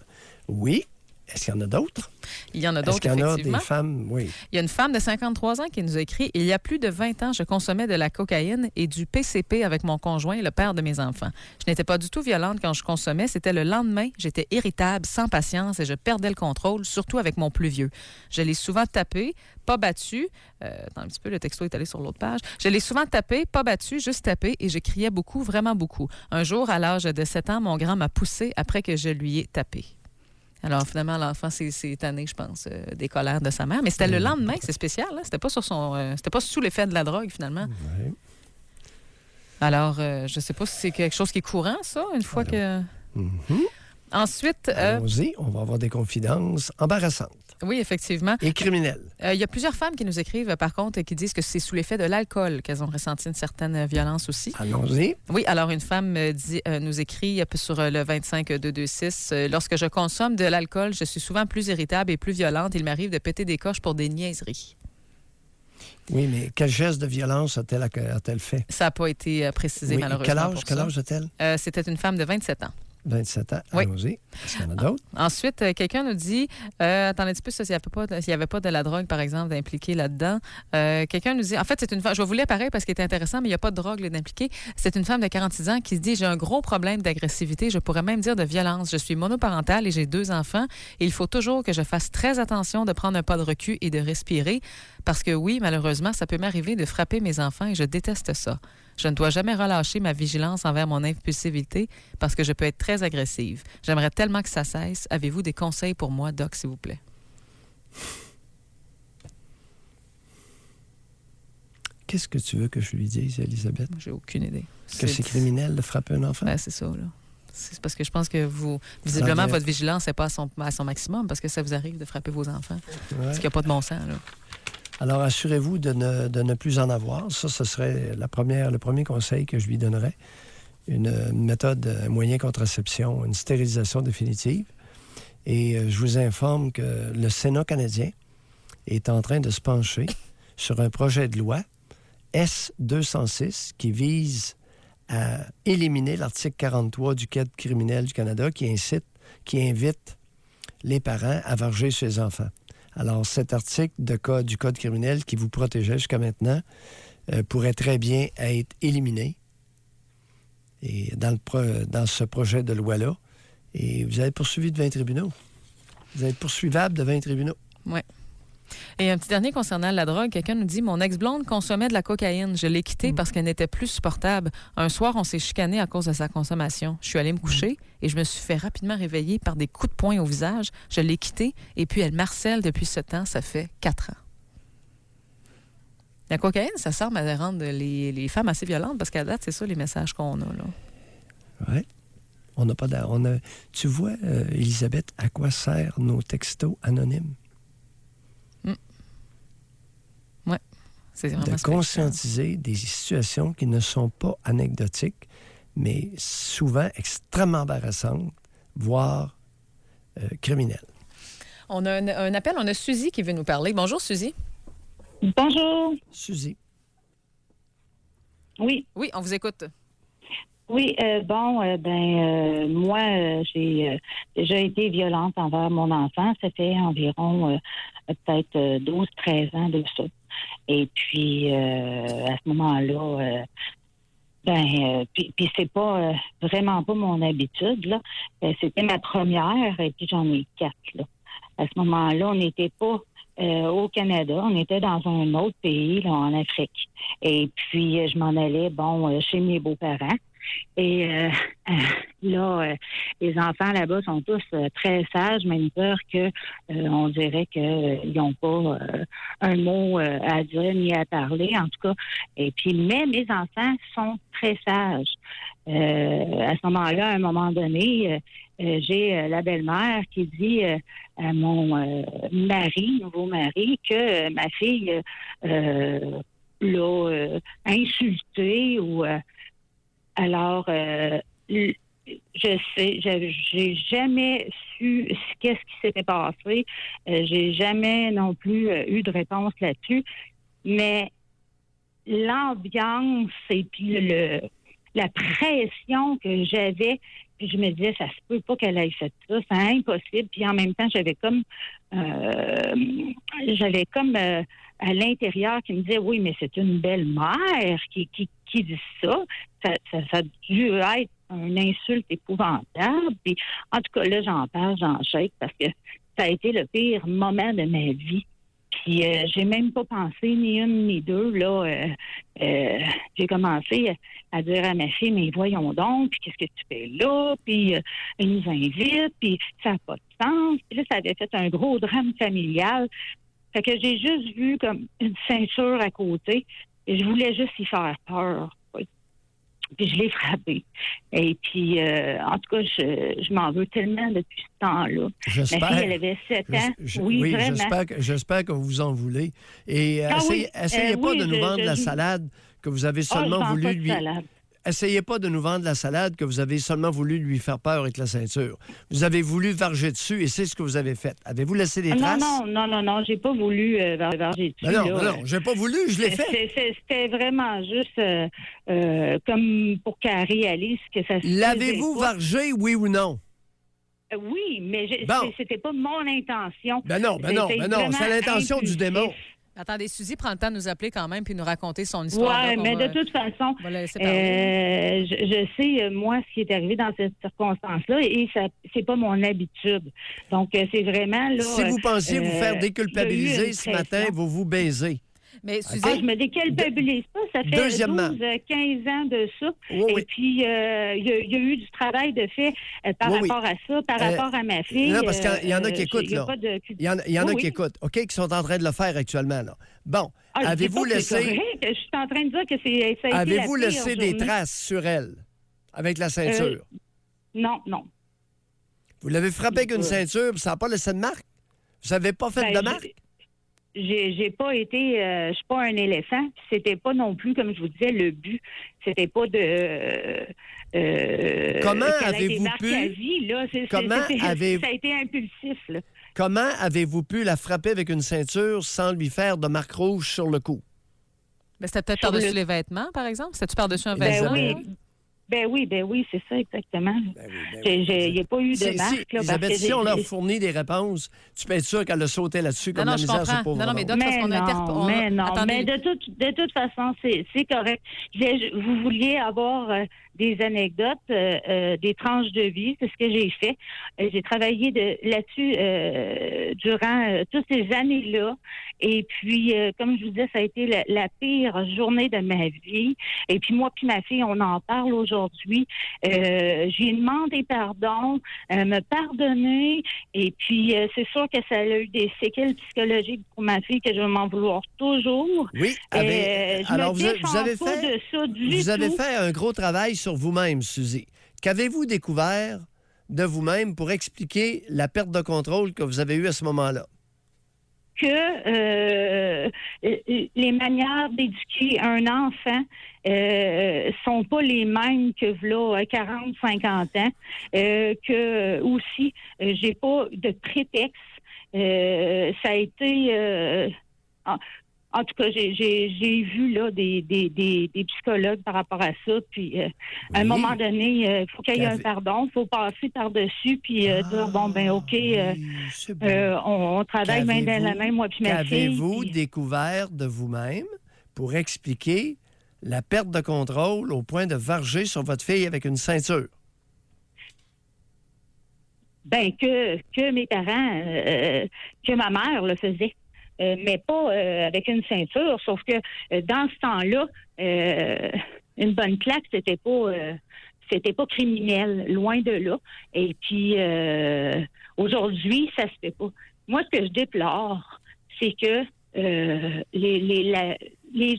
Oui. Est-ce qu'il y en a d'autres? Il y en a d'autres, effectivement. Est-ce qu'il y en a des femmes? Oui. Il y a une femme de 53 ans qui nous a écrit « Il y a plus de 20 ans, je consommais de la cocaïne et du PCP avec mon conjoint, le père de mes enfants. Je n'étais pas du tout violente quand je consommais. C'était le lendemain. J'étais irritable, sans patience et je perdais le contrôle, surtout avec mon plus vieux. Je l'ai souvent tapé, pas battu. Attends un petit peu, le texto est allé sur l'autre page. Je l'ai souvent tapé, pas battu, juste tapé et je criais beaucoup, vraiment beaucoup. Un jour, à l'âge de 7 ans, mon grand m'a poussé après que je lui ai tapé. » Alors, finalement, l'enfant s'est tanné, je pense, des colères de sa mère. Mais c'était le lendemain, c'est spécial. Hein? C'était pas c'était pas sous l'effet de la drogue, finalement. Oui. Alors, je sais pas si c'est quelque chose qui est courant, ça, une fois que... Ensuite... Allons-y, on va avoir des confidences embarrassantes. Oui, effectivement. Et criminelles. Il y a plusieurs femmes qui nous écrivent, par contre, et qui disent que c'est sous l'effet de l'alcool qu'elles ont ressenti une certaine violence aussi. Allons-y. Oui, alors une femme nous écrit sur le 25226 lorsque je consomme de l'alcool, je suis souvent plus irritable et plus violente. Il m'arrive de péter des coches pour des niaiseries. Oui, mais quel geste de violence a-t-elle fait? Ça n'a pas été précisé, malheureusement. Quel âge a-t-elle? C'était une femme de 27 ans. 27 ans. Oui. Allons-y. Est-ce qu'il y en a d'autres? Ensuite, quelqu'un nous dit, attendez un petit peu, s'il n'y avait pas de la drogue, par exemple, d'impliquer là-dedans. Quelqu'un nous dit, en fait, c'est une femme, je vais vous lire pareil parce qu'il est intéressant, mais il n'y a pas de drogue d'impliquer. C'est une femme de 46 ans qui se dit, j'ai un gros problème d'agressivité, je pourrais même dire de violence. Je suis monoparentale et j'ai 2 enfants. Et il faut toujours que je fasse très attention de prendre un pas de recul et de respirer parce que oui, malheureusement, ça peut m'arriver de frapper mes enfants et je déteste ça. Je ne dois jamais relâcher ma vigilance envers mon impulsivité parce que je peux être très agressive. J'aimerais tellement que ça cesse. Avez-vous des conseils pour moi, Doc, s'il vous plaît? Qu'est-ce que tu veux que je lui dise, Elisabeth? J'ai aucune idée. Que c'est criminel de frapper un enfant? Ben, c'est ça, là. C'est parce que je pense que visiblement, votre vigilance n'est pas à son maximum parce que ça vous arrive de frapper vos enfants. Ouais. Parce qu'il n'y a pas de bon sens, là. Alors, assurez-vous de ne plus en avoir. Ça, ce serait le premier conseil que je lui donnerais. Une méthode, un moyen de contraception, une stérilisation définitive. Et je vous informe que le Sénat canadien est en train de se pencher sur un projet de loi S-206 qui vise à éliminer l'article 43 du Code criminel du Canada qui invite les parents à varger sur les enfants. Alors, cet article du Code criminel qui vous protégeait jusqu'à maintenant pourrait très bien être éliminé et dans ce projet de loi-là. Et vous allez être poursuivi devant les tribunaux. Vous allez être poursuivable devant les tribunaux. Oui. Et un petit dernier concernant la drogue. Quelqu'un nous dit « Mon ex-blonde consommait de la cocaïne. Je l'ai quittée parce qu'elle n'était plus supportable. Un soir, on s'est chicané à cause de sa consommation. Je suis allée me coucher et je me suis fait rapidement réveiller par des coups de poing au visage. Je l'ai quittée et puis elle m'harcèle depuis ce temps. Ça fait 4 ans. » La cocaïne, ça sert à rendre les femmes assez violentes parce qu'à date, c'est ça les messages qu'on a. Oui. On n'a pas Tu vois, Elisabeth, à quoi servent nos textos anonymes? Oui. C'est vraiment de conscientiser des situations qui ne sont pas anecdotiques, mais souvent extrêmement embarrassantes, voire criminelles. On a un appel. On a Suzy qui veut nous parler. Bonjour, Suzy. Bonjour. Suzy. Oui. Oui, on vous écoute. Oui, moi, j'ai déjà été violente envers mon enfant. Ça fait environ peut-être 12-13 ans de ça. Et puis, à ce moment-là, puis c'est pas vraiment pas mon habitude, là. C'était ma première, et puis j'en ai 4, là. À ce moment-là, on n'était pas au Canada, on était dans un autre pays, là, en Afrique. Et puis, je m'en allais, chez mes beaux-parents. Et là, les enfants là-bas sont tous très sages, même peur que on dirait qu'ils n'ont pas un mot à dire ni à parler, en tout cas. Et puis, mais mes enfants sont très sages. À ce moment-là, à un moment donné, j'ai la belle-mère qui dit à mon nouveau mari, que ma fille l'a insulté ou... Alors, j'ai jamais su qu'est-ce qui s'était passé. J'ai jamais non plus eu de réponse là-dessus. Mais l'ambiance et puis la pression que j'avais, puis je me disais, ça se peut pas qu'elle ait fait ça, c'est impossible. Puis en même temps, j'avais comme à l'intérieur qui me disait, oui, mais c'est une belle-mère qui dit ça. Ça a dû être une insulte épouvantable. Puis, en tout cas, là, j'en parle, j'en shake parce que ça a été le pire moment de ma vie. Puis, j'ai même pas pensé ni une ni deux. Là, j'ai commencé à dire à ma fille, mais voyons donc, puis qu'est-ce que tu fais là? Puis, elle nous invite, puis ça n'a pas de sens. Puis là, ça avait fait un gros drame familial. Fait que j'ai juste vu comme une ceinture à côté et je voulais juste y faire peur. Oui. Puis je l'ai frappé. Et puis, en tout cas, je m'en veux tellement depuis ce temps-là. Ma fille, elle avait 7 ans. Oui, vraiment. J'espère que vous vous en voulez. Et essayez pas de nous vendre la salade que vous avez seulement voulu lui... Essayez pas de nous vendre la salade que vous avez seulement voulu lui faire peur avec la ceinture. Vous avez voulu varger dessus et c'est ce que vous avez fait. Avez-vous laissé des traces? Non, j'ai pas voulu varger dessus. Non, j'ai pas voulu, je l'ai fait. C'était vraiment juste comme pour qu'elle réalise que ça se faisait. L'avez-vous vargé, oui ou non? Oui, mais c'était pas mon intention. Non, c'est l'intention du démon. Attendez, Suzy prend le temps de nous appeler quand même puis nous raconter son histoire. Oui, mais de toute façon, je sais, moi, ce qui est arrivé dans cette circonstance-là, et ça, c'est pas mon habitude. Donc, c'est vraiment... là. Si vous pensiez vous faire déculpabiliser ce matin, vous vous baisez. Mais Suzy, je me déculpabilise pas. Ça fait 12-15 ans de ça. Oui. Et puis, il y a eu du travail de fait par rapport à ça, par rapport à ma fille. Non, parce qu'il y en a qui écoutent, là. Il y en a qui écoutent, OK, qui sont en train de le faire actuellement, là. Bon, avez-vous laissé... Je suis en train de dire que ça a été avez-vous laissé des traces sur elle avec la ceinture? Non. Vous l'avez frappé avec une ceinture, ça n'a pas laissé de marque? Vous n'avez pas fait de marque? J'ai pas été, je suis pas un éléphant. C'était pas non plus, comme je vous disais, le but. C'était pas de. Comment avez-vous pu ça a été impulsif, là. Comment avez-vous pu la frapper avec une ceinture sans lui faire de marque rouge sur le cou? C'était peut-être par-dessus les vêtements, par exemple? C'était-tu par-dessus un vêtement? Ben oui, c'est ça, exactement. Il n'y a pas eu de marque. Là, Elisabeth, si on leur fournit des réponses, tu peux être sûr qu'elle a sauté là-dessus comme la misère sur pauvre. Non, mais Doc, parce qu'on mais de toute façon, c'est correct. Vous vouliez avoir des anecdotes, des tranches de vie, c'est ce que j'ai fait. J'ai travaillé là-dessus durant toutes ces années-là. Et puis, comme je vous disais, ça a été la pire journée de ma vie. Et puis moi puis ma fille, on en parle aujourd'hui. J'ai demandé pardon, me pardonner. Et puis, c'est sûr que ça a eu des séquelles psychologiques pour ma fille que je vais m'en vouloir toujours. Oui, alors vous avez fait un gros travail sur vous-même, Suzy. Qu'avez-vous découvert de vous-même pour expliquer la perte de contrôle que vous avez eue à ce moment-là? Que les manières d'éduquer un enfant sont pas les mêmes que là 40, 50 ans. Que aussi, j'ai pas de prétexte. Ça a été en tout cas, j'ai vu là des psychologues par rapport à ça. Puis à un moment donné, il faut qu'il y ait un pardon, il faut passer par-dessus, puis dire bon ben OK, on travaille main dans la main, moi puis ma fille. Qu'avez-vous découvert de vous-même pour expliquer la perte de contrôle au point de varger sur votre fille avec une ceinture? Ben que mes parents, que ma mère le faisait. Mais pas avec une ceinture, sauf que dans ce temps-là, une bonne claque, c'était pas criminel, loin de là. Et puis aujourd'hui, ça se fait pas. Moi, ce que je déplore, c'est que les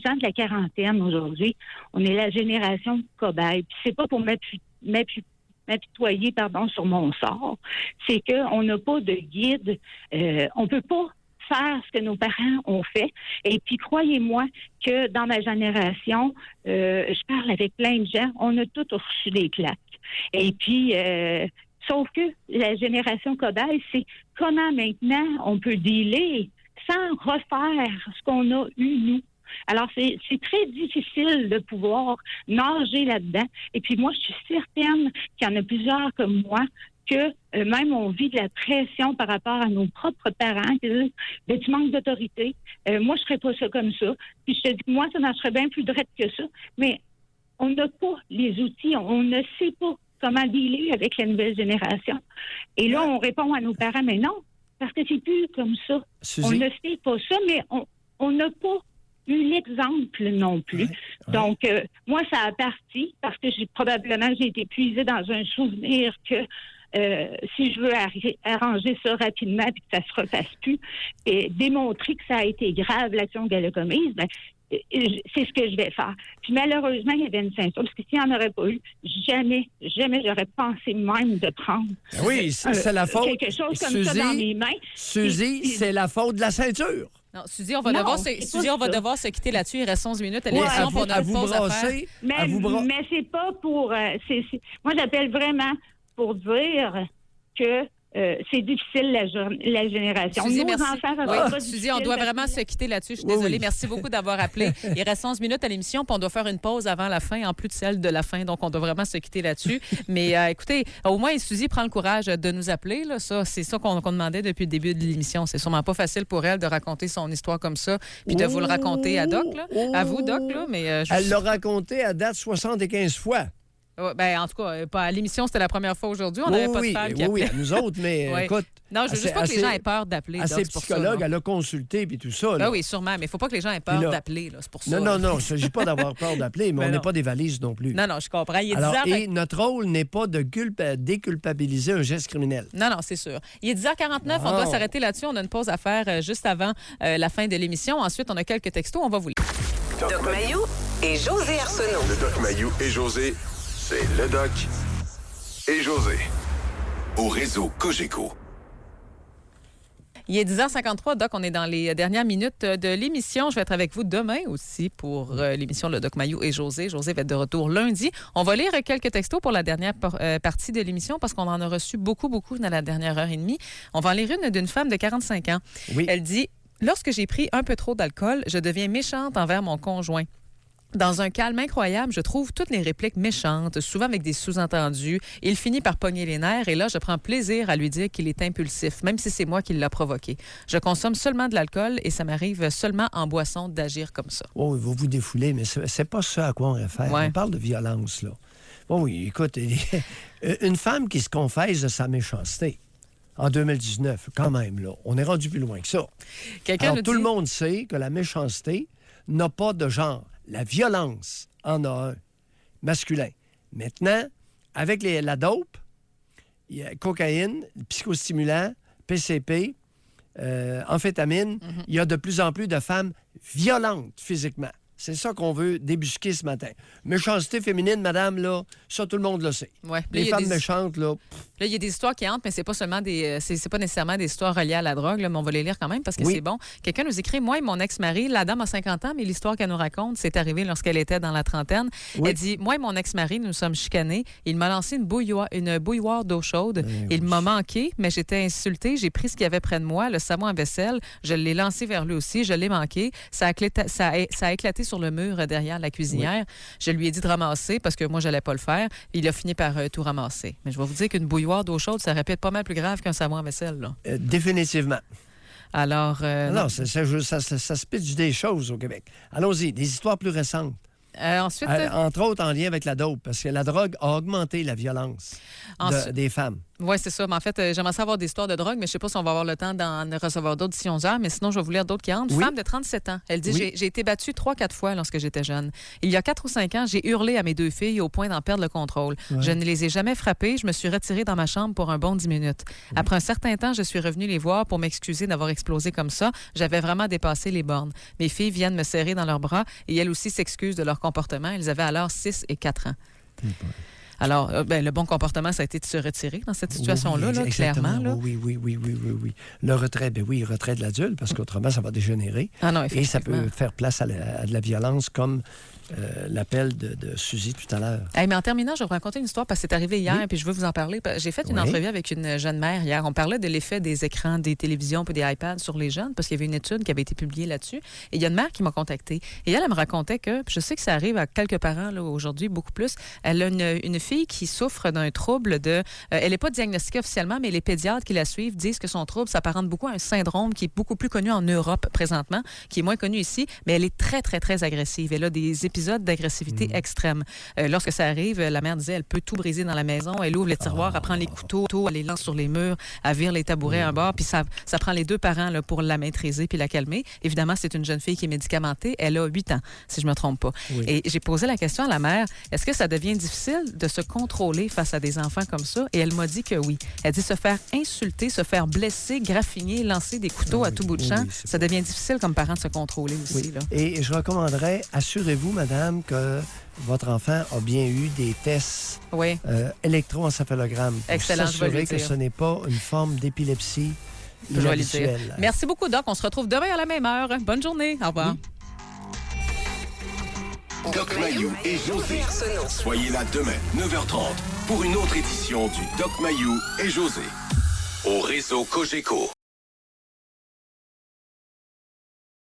gens de la quarantaine aujourd'hui, on est la génération cobaye. Puis c'est pas pour m'apitoyer, sur mon sort, c'est qu'on n'a pas de guide, on peut pas faire ce que nos parents ont fait. Et puis, croyez-moi que dans ma génération, je parle avec plein de gens, on a tous reçu des claques. Et puis, sauf que la génération cobaye, c'est comment maintenant on peut dealer sans refaire ce qu'on a eu, nous. Alors, c'est très difficile de pouvoir nager là-dedans. Et puis, moi, je suis certaine qu'il y en a plusieurs comme moi que même on vit de la pression par rapport à nos propres parents qui disent ben, tu manques d'autorité. Moi, je ne ferais pas ça comme ça. Puis je te dis que moi, ça marcherait bien plus droit que ça. Mais on n'a pas les outils. On ne sait pas comment dealer avec la nouvelle génération. Et là, on répond à nos parents, mais non, parce que c'est plus comme ça. Suzy? On ne sait pas ça, mais on n'a pas eu l'exemple non plus. Donc, moi, ça a parti parce que j'ai été puisée dans un souvenir que si je veux arranger ça rapidement et que ça se refasse plus, et démontrer que ça a été grave, l'action qu'elle a commise, ben, c'est ce que je vais faire. Puis malheureusement, il y avait une ceinture, parce que s'il n'y en aurait pas eu, jamais j'aurais pensé même de prendre c'est la faute. Quelque chose comme ça dans mes mains. Suzy, c'est la faute de la ceinture. Non, Suzy, on va devoir se quitter là-dessus. Il reste 11 minutes à l'émission pour notre pause à faire. Mais c'est pas pour... moi, j'appelle vraiment pour dire que c'est difficile, la génération. Suzy, Nos merci. enfants, Suzy, on doit vraiment se quitter là-dessus. Je suis désolée. Merci beaucoup d'avoir appelé. Il reste 11 minutes à l'émission, puis on doit faire une pause avant la fin, en plus de celle de la fin. Donc, on doit vraiment se quitter là-dessus. Mais écoutez, au moins, Suzy prend le courage de nous appeler. Là. Ça, c'est ça qu'on demandait depuis le début de l'émission. C'est sûrement pas facile pour elle de raconter son histoire comme ça, puis de vous le raconter à Doc. Là. À vous, Doc. Là, mais, elle l'a raconté à date 75 fois. Ben, en tout cas, pas à l'émission, c'était la première fois aujourd'hui. On n'avait pas de femme qui appelait. Oui, à nous autres, mais écoute... Non, je veux juste pas que les gens aient peur d'appeler. À ses psychologues, elle a consulté puis tout ça. Ben oui, sûrement, mais il ne faut pas que les gens aient peur d'appeler. C'est pour ça. Non, il ne s'agit pas d'avoir peur d'appeler, mais on n'est pas des valises non plus. Non, je comprends. Il est Alors, 10h... Et notre rôle n'est pas de déculpabiliser un geste criminel. Non, c'est sûr. Il est 10h49, on doit s'arrêter là-dessus. On a une pause à faire juste avant la fin de l'émission. Ensuite, on a quelques textos, on va vous lire. Doc Mayou et José Arsenault. Le Doc Mayou et José, c'est le Doc et José. Au réseau Cogeco. Il est 10h53, Doc, on est dans les dernières minutes de l'émission. Je vais être avec vous demain aussi pour l'émission Le Doc Mayou et José. José va être de retour lundi. On va lire quelques textos pour la dernière partie de l'émission parce qu'on en a reçu beaucoup dans la dernière heure et demie. On va en lire une d'une femme de 45 ans. Oui. Elle dit « Lorsque j'ai pris un peu trop d'alcool, je deviens méchante envers mon conjoint. Dans un calme incroyable, je trouve toutes les répliques méchantes, souvent avec des sous-entendus. Il finit par pogner les nerfs et là, je prends plaisir à lui dire qu'il est impulsif, même si c'est moi qui l'a provoqué. Je consomme seulement de l'alcool et ça m'arrive seulement en boisson d'agir comme ça. Oh, il va vous défouler, mais c'est pas ça à quoi on réfère. Ouais. On parle de violence, là. Oh oui, écoute, une femme qui se confesse de sa méchanceté en 2019, quand même, là, on est rendu plus loin que ça. Alors, tout le monde sait que la méchanceté n'a pas de genre. La violence en a un, masculin. Maintenant, avec la dope, il y a cocaïne, psychostimulant, PCP, amphétamine, il y a de plus en plus de femmes violentes physiquement. C'est ça qu'on veut débusquer ce matin. Méchanceté féminine, madame, là, ça, tout le monde le sait. Ouais. Les femmes méchantes, là... Là, il y a des histoires qui entrent, mais c'est pas seulement c'est pas nécessairement des histoires reliées à la drogue, là, mais on va les lire quand même parce que c'est bon. Quelqu'un nous écrit, moi et mon ex-mari, la dame a 50 ans, mais l'histoire qu'elle nous raconte, c'est arrivé lorsqu'elle était dans la trentaine. Oui. Elle dit, moi et mon ex-mari, nous sommes chicanés. Il m'a lancé une bouilloire d'eau chaude. Il m'a manqué, mais j'étais insultée. J'ai pris ce qu'il y avait près de moi, le savon à vaisselle. Je l'ai lancé vers lui aussi. Je l'ai manqué. Ça a éclaté sur le mur derrière la cuisinière. Oui. Je lui ai dit de ramasser parce que moi, je n'allais pas le faire. Il a fini par tout ramasser. Mais je vais vous dire qu'une bouilloire d'eau chaude, ça répète pas mal plus grave qu'un savon à vaisselle. Là. Définitivement. Alors... non, ça se pitche des choses au Québec. Allons-y, des histoires plus récentes. Ensuite... entre autres, en lien avec la dope, parce que la drogue a augmenté la violence des femmes. Oui, c'est ça. Mais en fait, j'aimerais savoir des histoires de drogue, mais je ne sais pas si on va avoir le temps d'en recevoir d'autres d'ici 11 heures, mais sinon, je vais vous lire d'autres qui entrent. Femme de 37 ans. Elle dit, j'ai été battue 3-4 fois lorsque j'étais jeune. Il y a 4 ou 5 ans, j'ai hurlé à mes 2 filles au point d'en perdre le contrôle. Ouais. Je ne les ai jamais frappées. Je me suis retirée dans ma chambre pour un bon 10 minutes. Après un certain temps, je suis revenue les voir pour m'excuser d'avoir explosé comme ça. J'avais vraiment dépassé les bornes. Mes filles viennent me serrer dans leurs bras et elles aussi s'excusent de leur comportement. Elles avaient alors 6 et 4 ans. Alors, le bon comportement, ça a été de se retirer dans cette situation-là, là, clairement. Là. Oui. Le retrait, retrait de l'adulte, parce qu'autrement, ça va dégénérer. Ah non, et ça peut faire place à de la violence, comme l'appel de Suzy tout à l'heure. Hey, mais en terminant, je vais vous raconter une histoire parce que c'est arrivé hier, puis je veux vous en parler. J'ai fait une entrevue avec une jeune mère hier. On parlait de l'effet des écrans, des télévisions et des iPads sur les jeunes, parce qu'il y avait une étude qui avait été publiée là-dessus. Et il y a une mère qui m'a contactée. Et elle me racontait que, je sais que ça arrive à quelques parents là, aujourd'hui, beaucoup plus, elle a une fille qui souffre d'un trouble de... elle n'est pas diagnostiquée officiellement, mais les pédiatres qui la suivent disent que son trouble s'apparente beaucoup à un syndrome qui est beaucoup plus connu en Europe présentement, qui est moins connu ici, mais elle est très, très, très agressive. Elle a des épisodes d'agressivité extrême. Lorsque ça arrive, la mère disait, elle peut tout briser dans la maison. Elle ouvre les tiroirs, elle prend les couteaux, elle les lance sur les murs, elle vire les tabourets en bas, puis ça prend les 2 parents là, pour la maîtriser puis la calmer. Évidemment, c'est une jeune fille qui est médicamentée. Elle a 8 ans, si je me trompe pas. Oui. Et j'ai posé la question à la mère, est-ce que ça devient difficile de se contrôler face à des enfants comme ça? Et elle m'a dit que oui. Elle dit se faire insulter, se faire blesser, graffiner, lancer des couteaux à tout bout de champ, ça devient difficile comme parent de se contrôler aussi. Là. Et je recommanderais, assurez-vous, madame, que votre enfant a bien eu des tests électroencéphalogramme pour s'assurer que ce n'est pas une forme d'épilepsie inhabituelle. Merci beaucoup, Doc. On se retrouve demain à la même heure. Bonne journée. Au revoir. Doc Mayou et José. Soyez là demain, 9h30, pour une autre édition du Doc Mayou et José. Au réseau Cogeco.